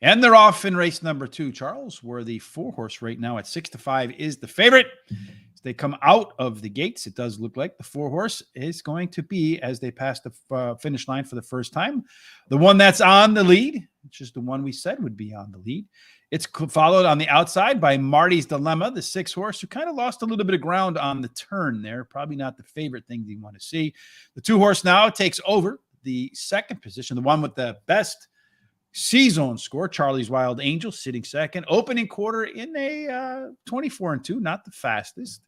And they're off in race number 2, Charles, where the 4 horse right now at 6-5 is the favorite. As they come out of the gates, it does look like the 4 horse is going to be, as they pass the finish line for the first time, the one that's on the lead, which is the one we said would be on the lead. It's followed on the outside by Marty's Dilemma, the 6 horse, who kind of lost a little bit of ground on the turn there. Probably not the favorite thing you want to see. The 2 horse now takes over the second position, the one with the best C-zone score, Charlie's Wild Angel, sitting second. Opening quarter in a 24-2, not the fastest.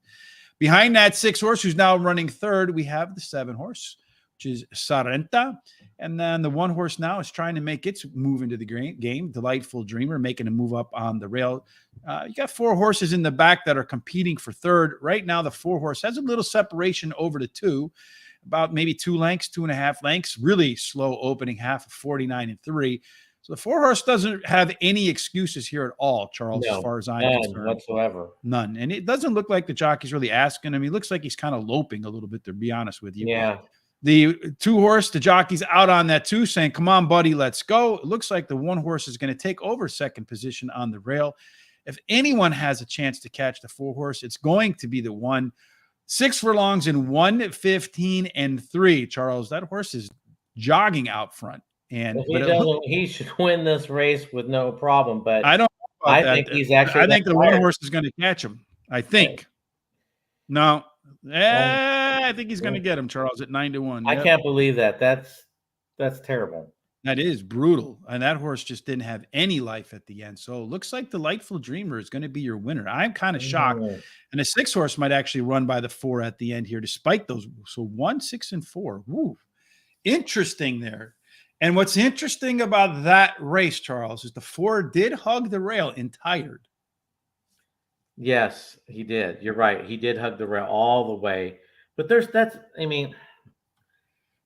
Behind that 6 horse, who's now running third, we have the 7 horse, which is Sarenta. And then the 1 horse now is trying to make its move into the game. Delightful Dreamer making a move up on the rail. You got 4 horses in the back that are competing for third. Right now, the 4 horse has a little separation over the 2, about maybe 2 lengths, 2.5 lengths. Really slow opening half of 49-3. So the 4 horse doesn't have any excuses here at all, Charles, as far as I'm concerned. Whatsoever. None. And it doesn't look like the jockey's really asking him. He looks like he's kind of loping a little bit, to be honest with you. Yeah. The 2 horse, the jockey's out on that 2, saying, come on, buddy, let's go. It looks like the 1 horse is going to take over second position on the rail. If anyone has a chance to catch the 4 horse, it's going to be the 1. 6 furlongs in 1:15.3. Charles, that horse is jogging out front. And he should win this race with no problem. But I don't know about think he's actually. I think the 1 horse is going to catch him. I think. No. I think he's going to get him, Charles, at 9-1. I can't believe that. That's terrible. That is brutal. And that horse just didn't have any life at the end. So it looks like Delightful Dreamer is going to be your winner. I'm kind of shocked. Mm. And a 6 horse might actually run by the 4 at the end here, despite those. So 1, 6, and 4. Woo. Interesting there. And what's interesting about that race, Charles, is the 4 did hug the rail and tired. Yes, he did. You're right. He did hug the rail all the way. But I mean,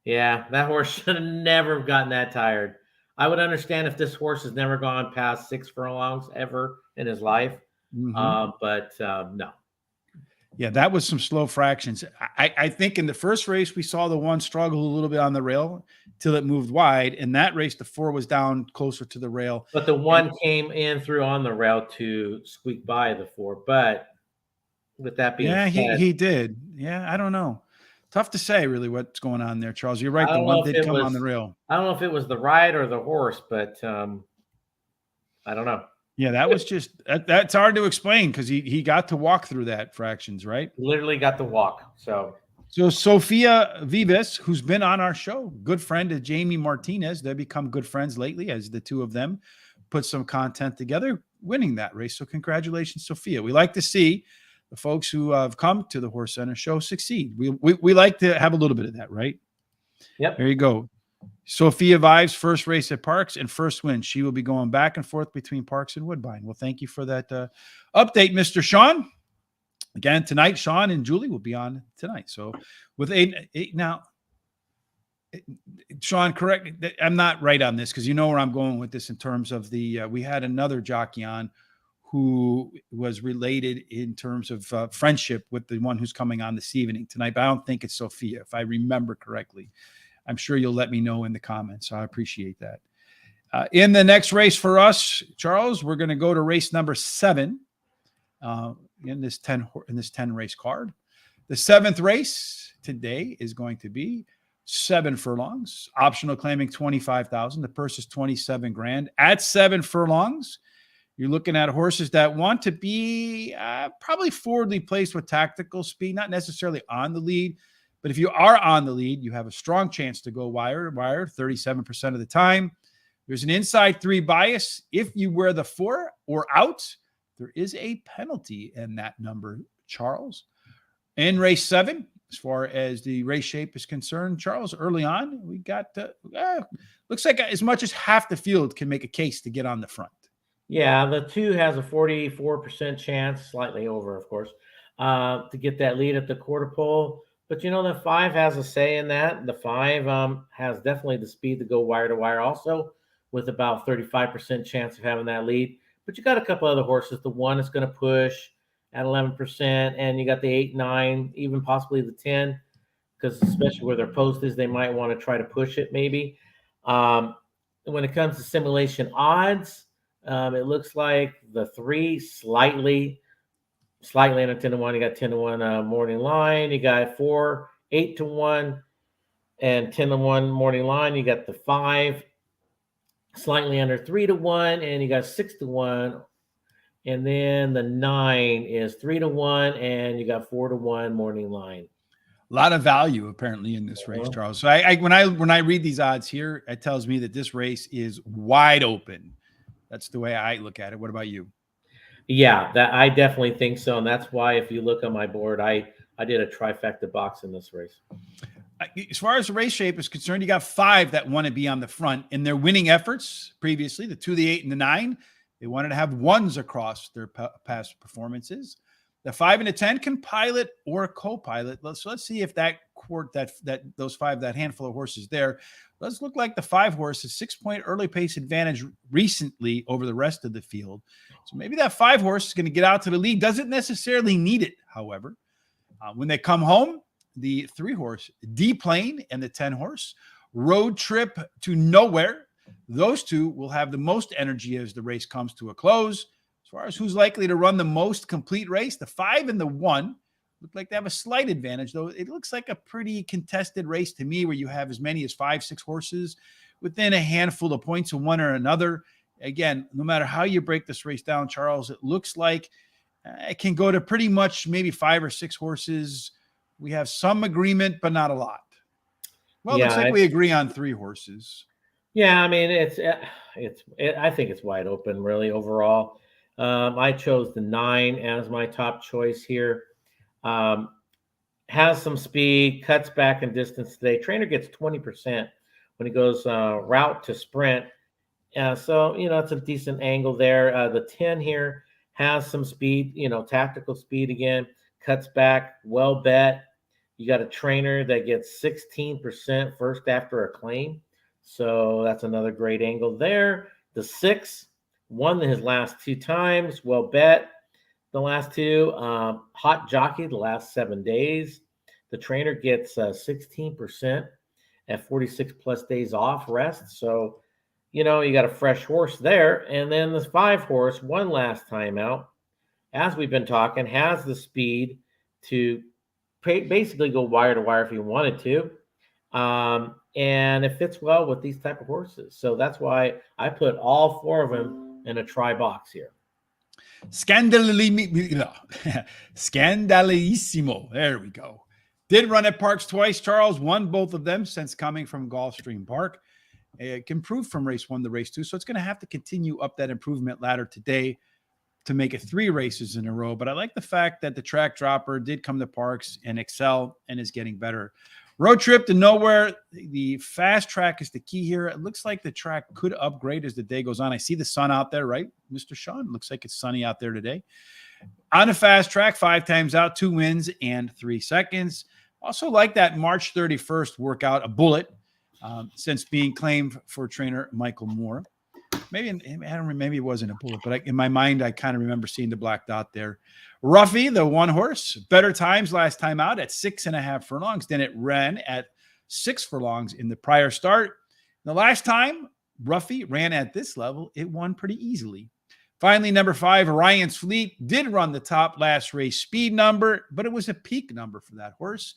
yeah, that horse should have never gotten that tired. I would understand if this horse has never gone past 6 furlongs ever in his life. But no. Yeah, that was some slow fractions. I think in the first race, we saw the 1 struggle a little bit on the rail till it moved wide. In that race, the 4 was down closer to the rail. But the 1 came in through on the rail to squeak by the 4. But with that being Yeah, said, he did. Yeah, I don't know. Tough to say really what's going on there, Charles. You're right. I The don't know 1 if did it come on was the rail. I don't know if it was the ride or the horse, but I don't know. Yeah, that was just that's hard to explain because he got to walk through that fractions, right? Literally got the walk. So Sophia Vives, who's been on our show, good friend of Jamie Martinez. They've become good friends lately as the two of them put some content together, winning that race. So congratulations, Sophia. We like to see the folks who have come to the Horse Center show succeed. We like to have a little bit of that, right? Yep. There you go. Sophia Vives, first race at Parx and first win. She will be going back and forth between Parx and Woodbine. Well, thank you for that update, Mr. Sean. Again, tonight, Sean and Julie will be on tonight. So with eight now, Sean, correct. I'm not right on this because you know where I'm going with this in terms of the, we had another jockey on who was related in terms of friendship with the one who's coming on this evening tonight, but I don't think it's Sophia, if I remember correctly. I'm sure you'll let me know in the comments. So I appreciate that. In the next race for us, Charles, we're going to go to race number 7 in this 10 race card. The 7th race today is going to be 7 furlongs, optional claiming 25,000. The purse is 27 grand at 7 furlongs. You're looking at horses that want to be probably forwardly placed with tactical speed, not necessarily on the lead. But if you are on the lead, you have a strong chance to go wire 37% of the time. There's an inside 3 bias. If you wear the 4 or out, there is a penalty in that number, Charles. In race 7, as far as the race shape is concerned, Charles, early on, we got, looks like as much as half the field can make a case to get on the front. Yeah, the 2 has a 44% chance, slightly over, of course, to get that lead at the quarter pole. But you know, the 5 has a say in that. The 5 has definitely the speed to go wire to wire also, with about 35% chance of having that lead. But you got a couple other horses. The 1 is going to push at 11%, and you got the 8, 9, even possibly the 10, because especially where their post is, they might want to try to push it maybe. When it comes to simulation odds, it looks like the 3 slightly under 10-1. You got 10-1 morning line. You got 4, 8-1, and 10-1 morning line. You got the 5 slightly under 3-1, and you got 6-1. And then the 9 is 3-1, and you got 4-1 morning line. A lot of value apparently in this race, Charles. So when I read these odds here, it tells me that this race is wide open. That's the way I look at it. What about you? Yeah, that I definitely think so, and that's why if you look on my board, I did a trifecta box in this race. As far as the race shape is concerned, you got 5 that want to be on the front in their winning efforts previously. The 2, the 8, and the 9, they wanted to have 1s across their past performances. The 5 and the 10 can pilot or co-pilot. Let's see if that those 5, that handful of horses there, let's look like the 5 horse, a 6-point early pace advantage recently over the rest of the field. So maybe that 5 horse is going to get out to the lead. Doesn't necessarily need it, however. When they come home, the 3 horse, D-Plane, and the 10 horse, Road Trip to Nowhere. Those 2 will have the most energy as the race comes to a close. As far as who's likely to run the most complete race, the 5 and the 1 look like they have a slight advantage, though. It looks like a pretty contested race to me where you have as many as 5, 6 horses within a handful of points of one or another. Again, no matter how you break this race down, Charles, it looks like it can go to pretty much maybe 5 or 6 horses. We have some agreement, but not a lot. Well, yeah, looks like we agree on 3 horses. Yeah, I mean I think it's wide open really overall. I chose the 9 as my top choice here. Um, has some speed, cuts back in distance today. Trainer gets 20% when he goes route to sprint. So, it's a decent angle there. The 10 here has some speed, tactical speed again, cuts back, well bet. You got a trainer that gets 16% first after a claim. So that's another great angle there. The 6 won his last 2 times, well bet. The last two, hot jockey the last 7 days. The trainer gets 16% at 46 plus days off rest. So, you got a fresh horse there. And then the 5 horse, one last time out, as we've been talking, has the speed to basically go wire to wire if you wanted to. And it fits well with these type of horses. So that's why I put all 4 of them in a try box here. Scandalissimo. There we go. Did run at Parx twice. Charles won both of them since coming from Gulfstream Park. It can improve from race 1 to race 2, so it's going to have to continue up that improvement ladder today to make it 3 races in a row. But I like the fact that the track dropper did come to Parx and excel and is getting better. Road trip to nowhere. The fast track is the key here. It looks like the track could upgrade as the day goes on. I see the sun out there, right, Mr. Sean? Looks like it's sunny out there today. On a fast track, 5 times out, 2 wins and 3 seconds. Also like that March 31st workout, a bullet, since being claimed for trainer Michael Moore. Maybe I don't remember, maybe it wasn't a bullet, but in my mind, I kind of remember seeing the black dot there. Ruffy, the 1 horse, better times last time out at 6.5 furlongs. Then it ran at 6 furlongs in the prior start. The last time Ruffy ran at this level, it won pretty easily. Finally, number 5, Orion's Fleet, did run the top last race speed number, but it was a peak number for that horse.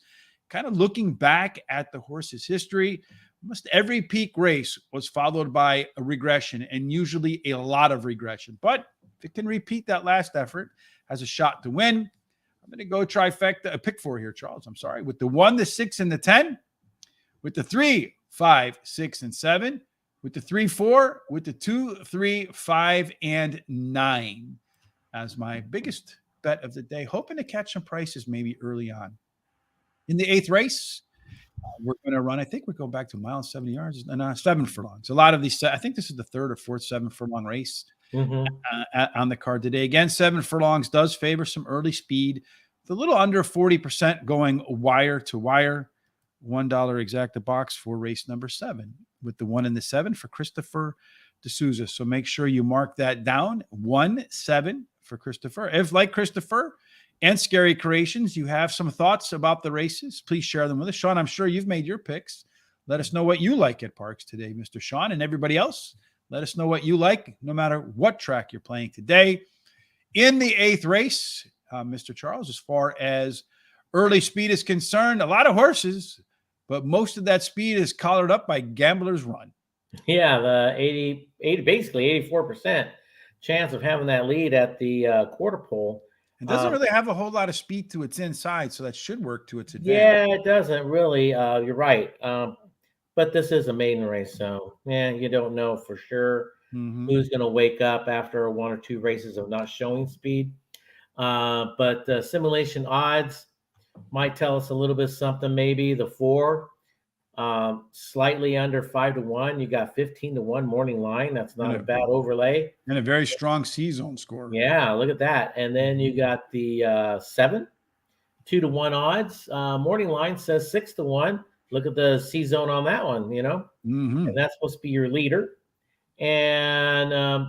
Kind of looking back at the horse's history, almost every peak race was followed by a regression, and usually a lot of regression. But if it can repeat that last effort, has a shot to win. I'm going to go trifecta, pick 4 here, Charles. I'm sorry. With the 1, the 6, and the 10. With the 3, 5, 6, and 7. With the 3, 4. With the 2, 3, 5, and 9 as my biggest bet of the day. Hoping to catch some prices maybe early on. In the 8th race, we're going to run, I think we're going back to a mile and 70 yards, and 7 furlongs. A lot of these, I think this is the 3rd or 4th 7 furlong race on the card today. Again, 7 furlongs does favor some early speed. With a little under 40% going wire to wire. $1 exacta box for race number 7 with the 1 and the 7 for Christopher D'Souza. So make sure you mark that down. 1-7 for Christopher. If, like Christopher and Scary Creations, you have some thoughts about the races, please share them with us. Sean, I'm sure you've made your picks. Let us know what you like at Parx today, Mr. Sean, and everybody else. Let us know what you like, no matter what track you're playing today. In the 8th race, Mr. Charles, as far as early speed is concerned, a lot of horses, but most of that speed is collared up by Gambler's Run. Yeah, the basically 84% chance of having that lead at the quarter pole. It doesn't really have a whole lot of speed to its inside, so that should work to its advantage. Yeah, it doesn't really. You're right. But this is a maiden race, so you don't know for sure who's going to wake up after 1 or 2 races of not showing speed. But simulation odds might tell us a little bit something. Maybe the 4, slightly under 5-1. You got 15-1 morning line. That's not a bad overlay. And a very strong C-zone score. Yeah, look at that. And then you got the 7, 2-1 odds. Morning line says 6-1. Look at the C-zone on that one, and that's supposed to be your leader. And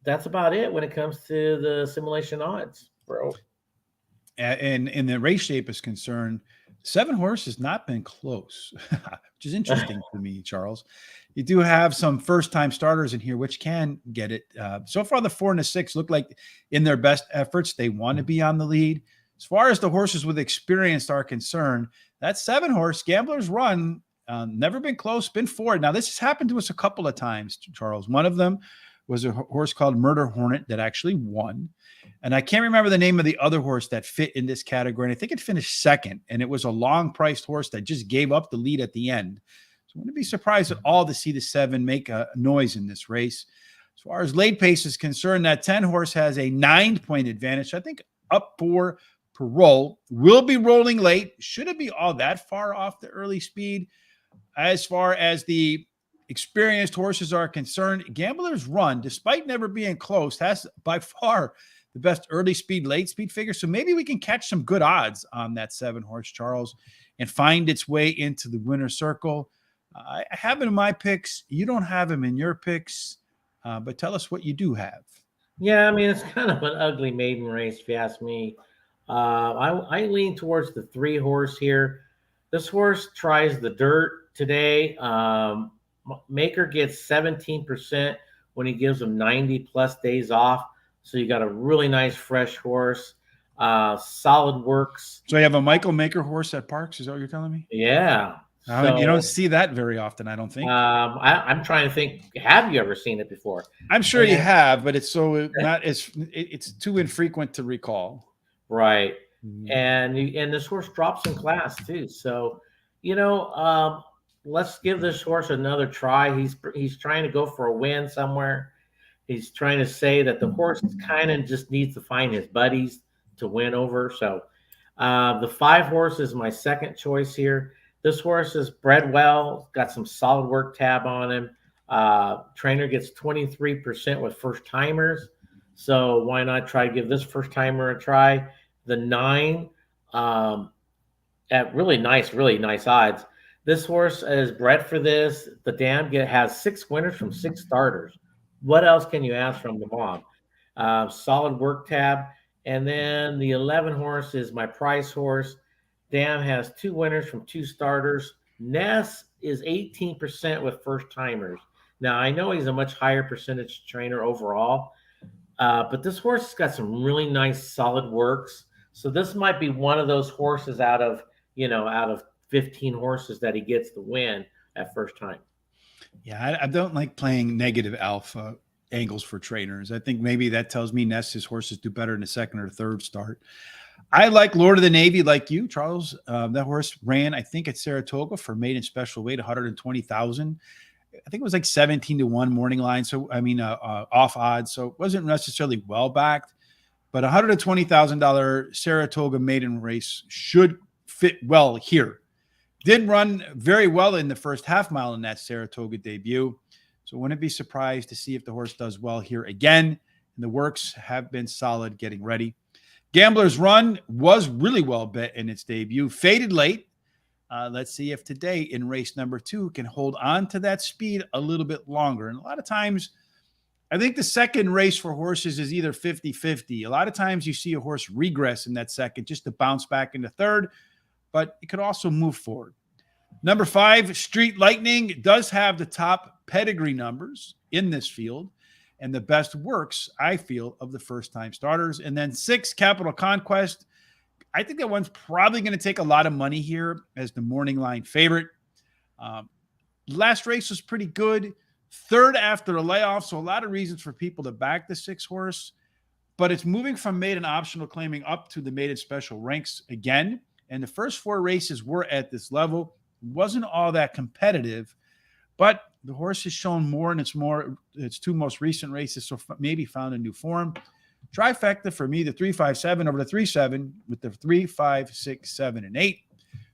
that's about it when it comes to the simulation odds, bro. And the race shape is concerned, 7 horse has not been close, which is interesting to me, Charles. You do have some first-time starters in here, which can get it. So far, the 4 and the 6 look like in their best efforts, they want to be on the lead. As far as the horses with experience are concerned, that 7 horse, Gambler's Run, never been close, been 4. Now, this has happened to us a couple of times, Charles. One of them was a horse called Murder Hornet that actually won. And I can't remember the name of the other horse that fit in this category. And I think it finished 2nd. And it was a long-priced horse that just gave up the lead at the end. So wouldn't be surprised at all to see the 7 make a noise in this race. As far as late pace is concerned, that 10 horse has a 9-point advantage. I think up 4 per roll. Will be rolling late. Shouldn't be all that far off the early speed. As far as the experienced horses are concerned, Gambler's Run, despite never being close, has by far the best early speed, late speed figure. So maybe we can catch some good odds on that 7 horse, Charles, and find its way into the winner's circle. I have him in my picks. You don't have him in your picks, but tell us what you do have. Yeah, I mean, it's kind of an ugly maiden race, if you ask me. I lean towards the 3 horse here. This horse tries the dirt today. Maker gets 17% when he gives him 90 plus days off. So you got a really nice fresh horse, solid works. So you have a Michael Maker horse at Parx. Is that what you're telling me? Yeah. You don't see that very often, I don't think. I'm trying to think. Have you ever seen it before? I'm sure you have, but it's it's too infrequent to recall. Right. Mm-hmm. And this horse drops in class too. So, let's give this horse another try. He's trying to go for a win somewhere. He's trying to say that the horse kind of just needs to find his buddies to win over. So the 5 horse is my second choice here. This horse is bred well, got some solid work tab on him. Trainer gets 23% with first timers. So why not try to give this first timer a try? The 9 at really nice odds. This horse is bred for this. The dam has 6 winners from 6 starters. What else can you ask from the mom? Solid work tab. And then the 11 horse is my price horse. Dam has 2 winners from 2 starters. Ness is 18% with first timers. Now, I know he's a much higher percentage trainer overall, but this horse has got some really nice solid works. So this might be one of those horses out of 15 horses that he gets to win at first time. Yeah, I don't like playing negative alpha angles for trainers. I think maybe that tells me Ness's horses do better in the second or third start. I like Lord of the Navy like you, Charles. That horse ran, I think, at Saratoga for maiden special weight, 120,000. I think it was like 17-1 morning line. So, off odds. So it wasn't necessarily well backed, but $120,000 Saratoga maiden race should fit well here. Did run very well in the first half mile in that Saratoga debut. So wouldn't be surprised to see if the horse does well here again. And the works have been solid getting ready. Gambler's Run was really well bet in its debut. Faded late. Let's see if today in race number 2 can hold on to that speed a little bit longer. And a lot of times, I think the second race for horses is either 50-50. A lot of times you see a horse regress in that second just to bounce back into third, but it could also move forward. Number 5, Street Lightning, does have the top pedigree numbers in this field and the best works, I feel, of the first-time starters. And then 6, Capital Conquest. I think that one's probably going to take a lot of money here as the morning line favorite. Last race was pretty good. Third after the layoff, so a lot of reasons for people to back the 6 horse. But it's moving from maiden optional claiming up to the maiden special ranks again. And the first 4 races were at this level. Wasn't all that competitive, but the horse has shown more in its 2 most recent races, so maybe found a new form. Trifecta for me, the 3-5-7 over the 3-7 with the 3, 5, 6, 7, and 8.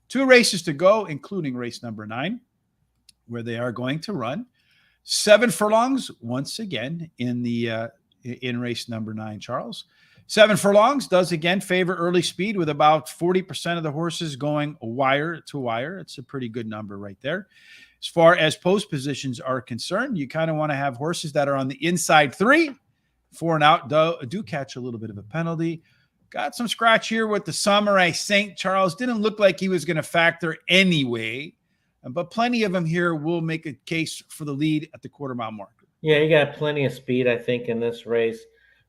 2 races to go, including race number 9, where they are going to run 7 furlongs once again in race number 9, Charles. 7 furlongs does again favor early speed with about 40% of the horses going wire to wire. It's a pretty good number right there. As far as post positions are concerned, you kind of want to have horses that are on the inside 3. 4 and out do catch a little bit of a penalty. Got some scratch here with the Samurai Saint. Charles didn't look like he was going to factor anyway, but plenty of them here will make a case for the lead at the quarter-mile marker. Yeah, you got plenty of speed, I think, in this race.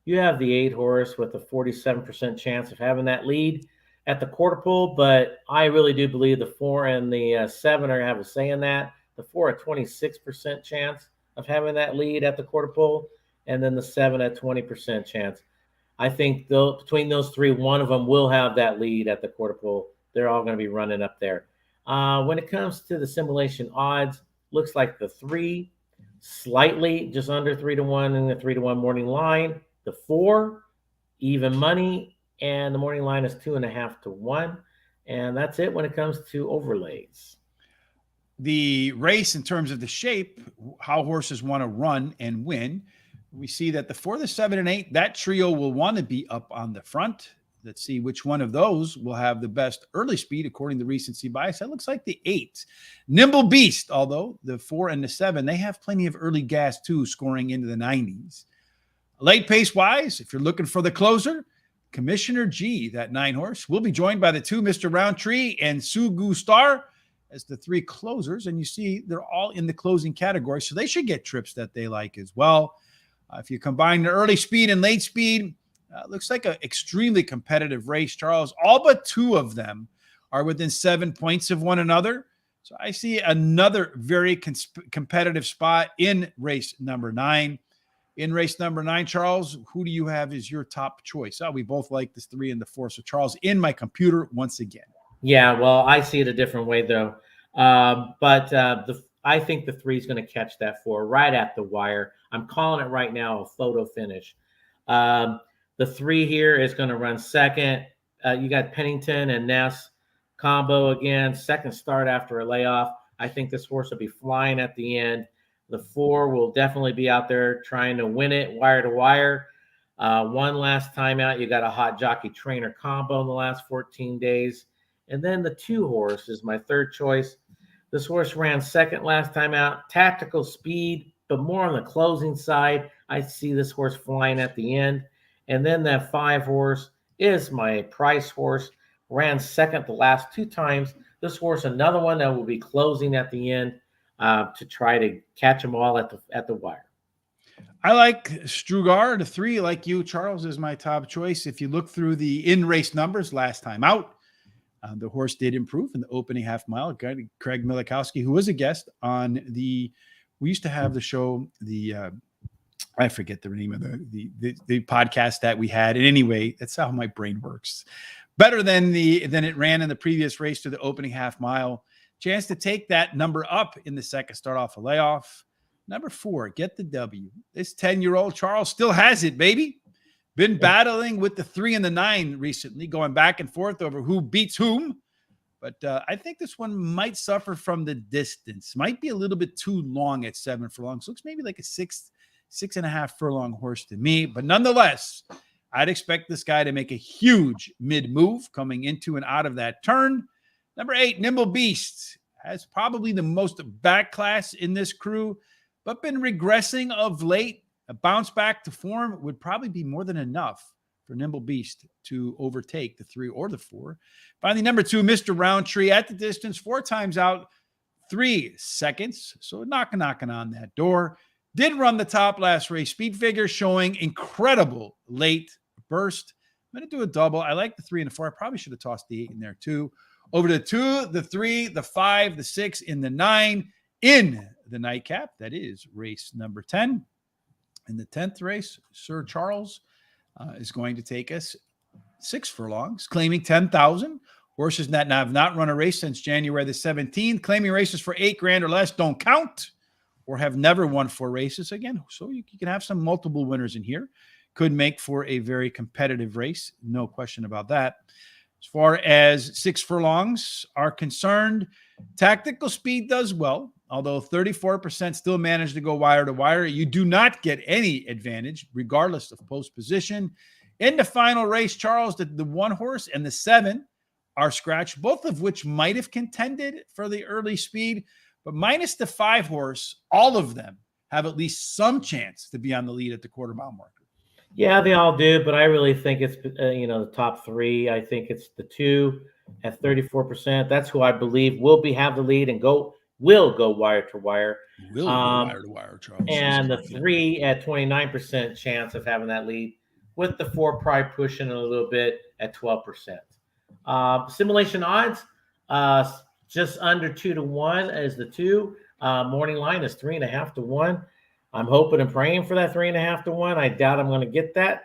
You have the 8 horse with a 47% chance of having that lead at the quarter pole, but I really do believe the 4 and the 7 are going to have a say in that. The 4 at 26% chance of having that lead at the quarter pole, and then the 7 at 20% chance. I think between those 3, one of them will have that lead at the quarter pole. They're all going to be running up there. When it comes to the simulation odds, looks like the 3 slightly just under 3-1 in the 3-1 morning line. The 4 even money, and the morning line is 2.5 to 1. And that's it when it comes to overlays. The race in terms of the shape, how horses want to run and win. We see that the 4, the 7, and 8, that trio will want to be up on the front. Let's see which one of those will have the best early speed according to recency bias. That looks like the 8. Nimble Beast, although the 4 and the 7, they have plenty of early gas too, scoring into the 90s. Late pace wise, if you're looking for the closer, Commissioner G, that 9 horse, will be joined by the 2, Mr. Roundtree and Sugu Star, as the 3 closers. And you see they're all in the closing category, so they should get trips that they like as well. If you combine the early speed and late speed, looks like an extremely competitive race, Charles. All but 2 of them are within 7 points of one another. So I see another very competitive spot in race number 9. In race number 9, Charles, who do you have as your top choice? We both like this 3 and the 4. So Charles, in my computer once again. Yeah, well, I see it a different way though. I think the 3 is going to catch that 4 right at the wire. I'm calling it right now a photo finish. The 3 here is going to run second. You got Pennington and Ness combo again, second start after a layoff. I think this horse will be flying at the end. The 4 will definitely be out there trying to win it wire to wire. One last time out, you got a hot jockey trainer combo in the last 14 days. And then the 2 horse is my third choice. This horse ran second last time out, tactical speed, but more on the closing side. I see this horse flying at the end. And then that 5 horse is my price horse, ran second the last 2 times. This horse, another one that will be closing at the end to try to catch them all at the wire. I like Strugar, the 3, like you, Charles, is my top choice. If you look through the in-race numbers last time out, the horse did improve in the opening half mile. Craig Milikowski, who was a guest on we used to have the show, I forget the name of the podcast that we had. And anyway, that's how my brain works. Better than it ran in the previous race to the opening half mile. Chance to take that number up in the second start off a layoff. Number 4, get the W. This 10-year-old Charles still has it, baby. Been battling with the 3 and the 9 recently, going back and forth over who beats whom. But I think this one might suffer from the distance. Might be a little bit too long at 7 furlongs. Looks maybe like a 6.5 furlong horse to me. But nonetheless, I'd expect this guy to make a huge mid-move coming into and out of that turn. Number 8, Nimble Beast, has probably the most back class in this crew, but been regressing of late. A bounce back to form would probably be more than enough for Nimble Beast to overtake the 3 or the 4. Finally, number 2, Mr. Roundtree at the distance, 4 times out, 3 seconds. So knocking on that door. Did run the top last race. Speed figure showing incredible late burst. I'm going to do a double. I like the 3 and the 4. I probably should have tossed the 8 in there too. Over the 2, the 3, the 5, the 6, and the 9 in the nightcap. That is race number 10. In the 10th race, Sir Charles is going to take us 6 furlongs, claiming 10,000. Horses that have not run a race since January the 17th, claiming races for $8,000 or less don't count, or have never won 4 races again. So you can have some multiple winners in here. Could make for a very competitive race. No question about that. As far as 6 furlongs are concerned, tactical speed does well. Although 34% still manage to go wire to wire, you do not get any advantage regardless of post position. In the final race, Charles, the 1 horse and the 7 are scratched, both of which might have contended for the early speed, but minus the 5 horse, all of them have at least some chance to be on the lead at the quarter mile marker. Yeah, they all do, but I really think it's the top 3. I think it's the 2 at 34%. That's who I believe will have the lead and will go wire to wire. Will go wire to wire, Charles. And the 3 at 29% chance of having that lead, with the 4 probably pushing a little bit at 12%. Simulation odds, just under 2 to 1 is the 2. Morning line is 3.5 to 1. I'm hoping and praying for that 3.5 to 1. I doubt I'm going to get that.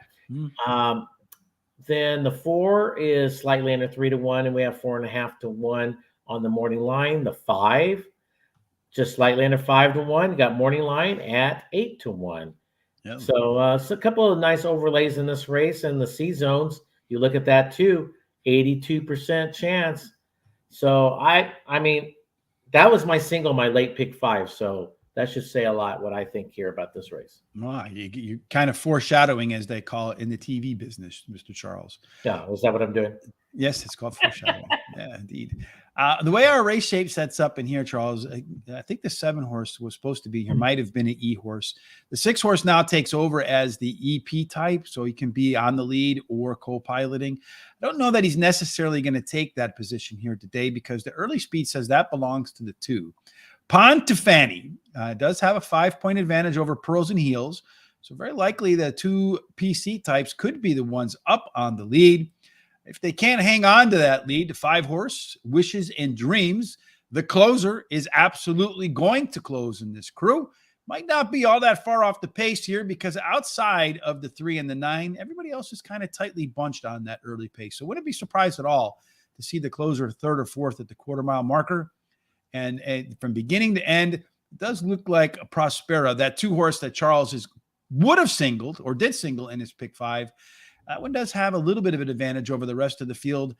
Then the 4 is slightly under 3 to 1, and we have 4.5 to 1 on the morning line. The 5, just slightly under 5-1. You got morning line at 8-1. Yeah. So it's a couple of nice overlays in this race, and the C zones. You look at that too, 82% chance. So I mean, that was my single, my late pick 5. So that should say a lot what I think here about this race. Wow, you're kind of foreshadowing, as they call it in the TV business, Mr. Charles. Yeah, is that what I'm doing? Yes, it's called foreshadowing. Yeah, indeed. The way our race shape sets up in here, Charles, I think the 7 horse was supposed to be here. Might have been an E horse. The 6 horse now takes over as the EP type, so he can be on the lead or co-piloting. I don't know that he's necessarily going to take that position here today because the early speed says that belongs to the 2. Pontefani does have a 5-point advantage over Pearls and Heels, so very likely the 2 PC types could be the ones up on the lead. If they can't hang on to that lead, the 5 horse, Wishes and Dreams, the closer, is absolutely going to close in this crew. Might not be all that far off the pace here because outside of the 3 and the 9, everybody else is kind of tightly bunched on that early pace. So wouldn't be surprised at all to see the closer 3rd or 4th at the quarter-mile marker. And from beginning to end, it does look like a Prospera, that 2 horse that Charles would have singled or did single in his pick 5. That one does have a little bit of an advantage over the rest of the field.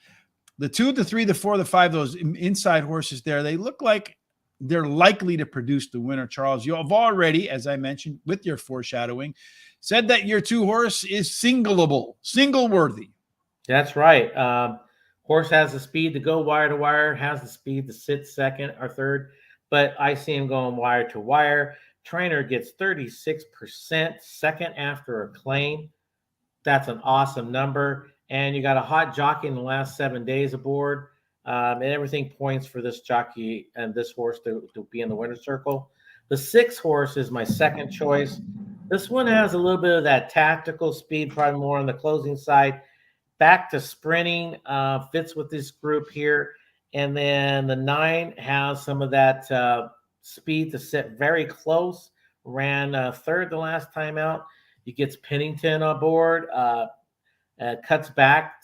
The 2, the 3, the 4, the 5, those inside horses there, they look like they're likely to produce the winner, Charles. You have already, as I mentioned, with your foreshadowing, said that your 2 horse is singleable, single-worthy. That's right. Horse has the speed to go wire to wire, has the speed to sit 2nd or 3rd, but I see him going wire to wire. Trainer gets 36%, 2nd after a claim. That's an awesome number. And you got a hot jockey in the last 7 days aboard. And everything points for this jockey and this horse to be in the winner's circle. The 6 horse is my second choice. This one has a little bit of that tactical speed, probably more on the closing side. Back to sprinting, fits with this group here. And then the 9 has some of that speed to sit very close. Ran 3rd the last time out. He gets Pennington on board, cuts back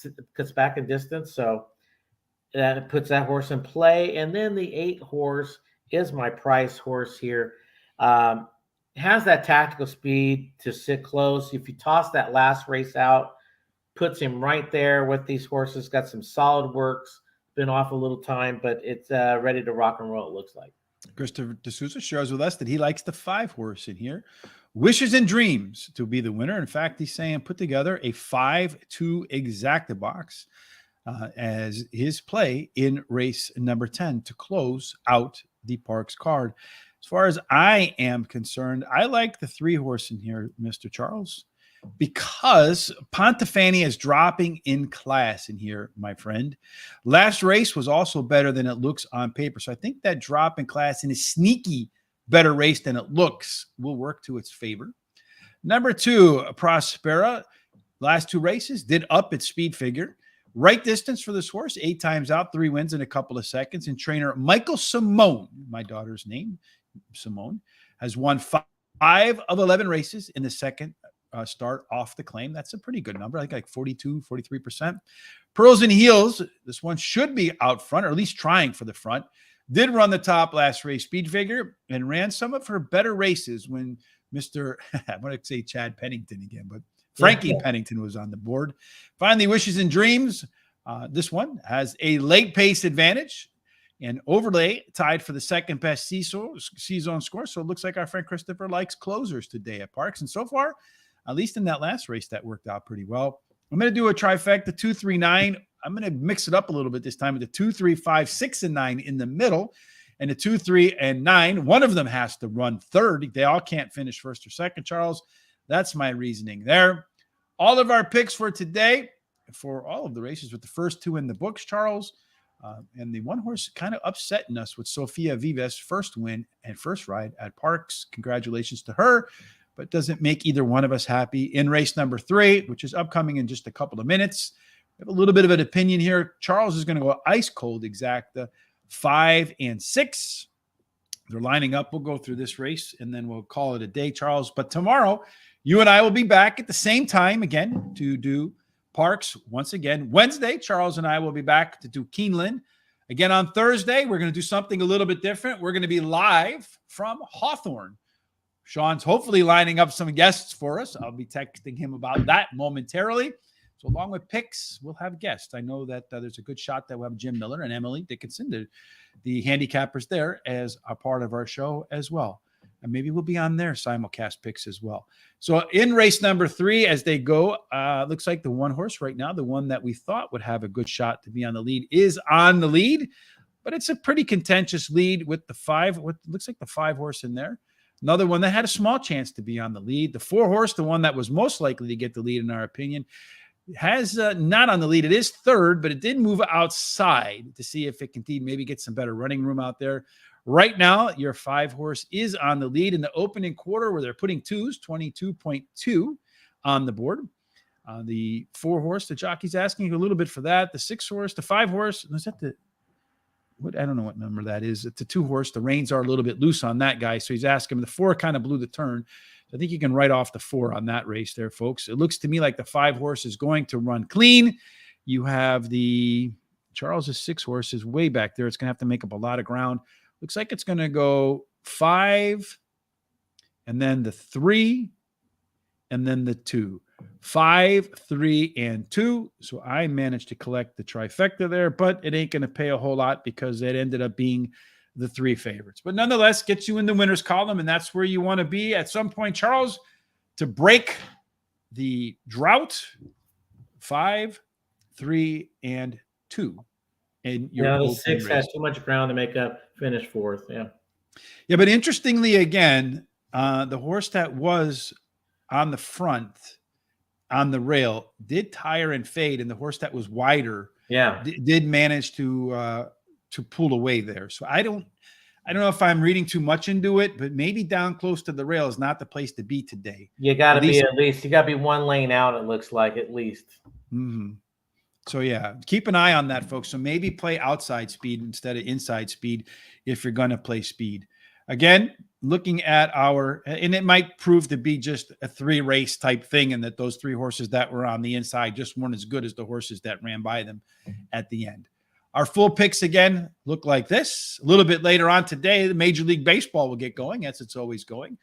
in distance. So that puts that horse in play. And then the 8 horse is my price horse here. Has that tactical speed to sit close. If you toss that last race out, puts him right there with these horses. Got some solid works. Been off a little time, but it's ready to rock and roll, it looks like. Christopher D'Souza shares with us that he likes the 5 horse in here. Wishes and Dreams to be the winner. In fact, he's saying put together a 5-2 exacta box as his play in race number 10 to close out the Parx card. As far as I am concerned, I like the 3 horse in here, Mr. Charles, because Pontefani is dropping in class in here, my friend. Last race was also better than it looks on paper. So I think that drop in class in a sneaky better race than it looks will work to its favor. Number 2, Prospera. Last 2 races did up its speed figure. Right distance for this horse, 8 times out, 3 wins in a couple of seconds. And trainer Michael Simone, my daughter's name, Simone, has won 5 of 11 races in the second start off the claim. That's a pretty good number. I think like 42, 43%. Pearls and Heels, this one should be out front, or at least trying for the front. Did run the top last race speed figure and ran some of her better races when Mr. I want to say Chad Pennington again, but Frankie Pennington was on the board. Finally, Wishes and Dreams. This one has a late pace advantage and overlay tied for the second best C-zone score. So it looks like our friend Christopher likes closers today at Parx. And so far, at least in that last race, that worked out pretty well. I'm going to do a trifecta, 2, 3, 9. I'm going to mix it up a little bit this time with the 2, 3, 5, 6, and 9 in the middle. And the 2, 3, and 9, one of them has to run 3rd. They all can't finish 1st or 2nd, Charles. That's my reasoning there. All of our picks for today, for all of the races with the first 2 in the books, Charles. And the 1 horse kind of upsetting us with Sofia Vives' first win and first ride at Parx. Congratulations to her. But doesn't make either one of us happy. In race number 3, which is upcoming in just a couple of minutes, we have a little bit of an opinion here. Charles is going to go ice cold exacta 5 and 6. They're lining up. We'll go through this race and then we'll call it a day, Charles. But tomorrow, you and I will be back at the same time again to do Parx once again. Wednesday, Charles and I will be back to do Keeneland. Again, on Thursday, we're going to do something a little bit different. We're going to be live from Hawthorne. Sean's hopefully lining up some guests for us. I'll be texting him about that momentarily. So along with picks, we'll have guests. I know that there's a good shot that we'll have Jim Miller and Emily Dickinson, the handicappers there, as a part of our show as well. And maybe we'll be on their simulcast picks as well. So in race number 3, as they go, looks like the one horse right now, the one that we thought would have a good shot to be on the lead, is on the lead. But it's a pretty contentious lead with the 5. What looks like the 5 horse in there. Another one that had a small chance to be on the lead. The 4 horse, the one that was most likely to get the lead in our opinion, has not on the lead. It is third, but it did move outside to see if it can maybe get some better running room out there. Right now, your 5 horse is on the lead in the opening quarter where they're putting 2s, 22.2 on the board. The 4 horse, the jockey's asking a little bit for that. The 6 horse, the 5 horse, is that the... I don't know what number that is. It's a 2 horse. The reins are a little bit loose on that guy. So he's asking him. The 4 kind of blew the turn. So I think you can write off the 4 on that race there, folks. It looks to me like the 5 horse is going to run clean. You have the Charles's 6 horse is way back there. It's going to have to make up a lot of ground. Looks like it's going to go 5 and then the 3 and then the 2. 5, 3, and 2. So I managed to collect the trifecta there, but it ain't going to pay a whole lot because it ended up being the 3 favorites. But nonetheless, gets you in the winners column, and that's where you want to be at some point, Charles, to break the drought. 5, 3, and 2. And yeah, the 6 has too much ground to make up, finish 4th. Yeah, but interestingly, again, the horse that was on the front on the rail did tire and fade, and the horse that was wider did manage to pull away there. So I don't know if I'm reading too much into it, but maybe down close to the rail is not the place to be today. You got to be at least 1 lane out, it looks like, at least. Mm-hmm. So yeah, keep an eye on that, folks. So maybe play outside speed instead of inside speed if you're going to play speed. Again, looking at and it might prove to be just a 3 race type thing, and that those 3 horses that were on the inside just weren't as good as the horses that ran by them at the end. Our full picks again look like this. A little bit later on today, the Major League Baseball will get going, as it's always going.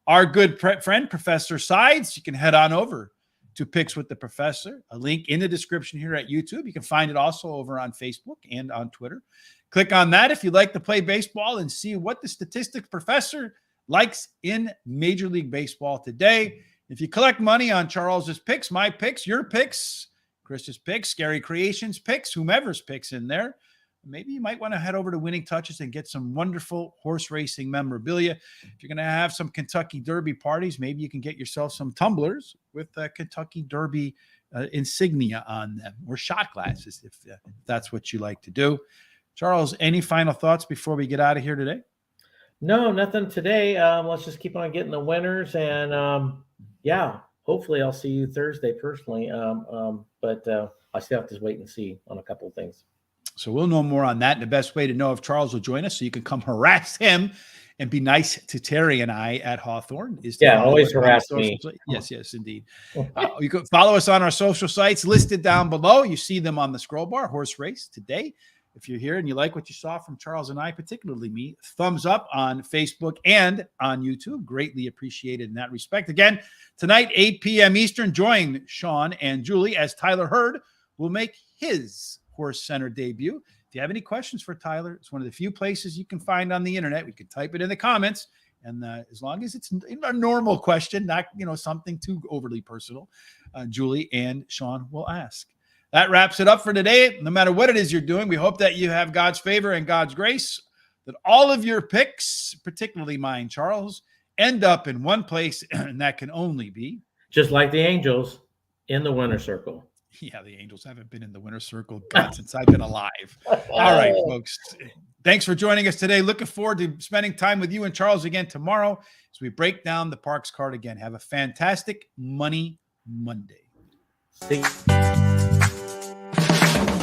Our good friend, Professor Sides, you can head on over to Picks with the Professor. A link in the description here at YouTube. You can find it also over on Facebook and on Twitter. Click on that if you'd like to play baseball and see what the statistics professor likes in Major League Baseball today. If you collect money on Charles's picks, my picks, your picks, Chris's picks, Scary Creations picks, whomever's picks in there, maybe you might want to head over to Winning Touches and get some wonderful horse racing memorabilia. If you're going to have some Kentucky Derby parties, maybe you can get yourself some tumblers with Kentucky Derby insignia on them, or shot glasses if that's what you like to do. Charles, any final thoughts before we get out of here today? No, nothing today. Let's just keep on getting the winners, and hopefully I'll see you Thursday personally. But I still have to wait and see on a couple of things. So we'll know more on that. And the best way to know if Charles will join us, so you can come harass him and be nice to Terry and I at Hawthorne, is to always harass me. Yes, indeed. You can follow us on our social sites listed down below. You see them on the scroll bar. Horse Race today. If you're here and you like what you saw from Charles and I, particularly me, thumbs up on Facebook and on YouTube. Greatly appreciated in that respect. Again, tonight, 8 p.m. Eastern, join Sean and Julie as Tyler Hurd will make his Horse Center debut. If you have any questions for Tyler, it's one of the few places you can find on the internet. We can type it in the comments. And as long as it's a normal question, not something too overly personal, Julie and Sean will ask. That wraps it up for today. No matter what it is you're doing, we hope that you have God's favor and God's grace, that all of your picks, particularly mine, Charles, end up in one place, and that can only be just like the Angels in the winner's circle. Yeah, the Angels haven't been in the winner's circle since I've been alive. All right, folks. Thanks for joining us today. Looking forward to spending time with you and Charles again tomorrow as we break down the Parx card again. Have a fantastic Money Monday. See you.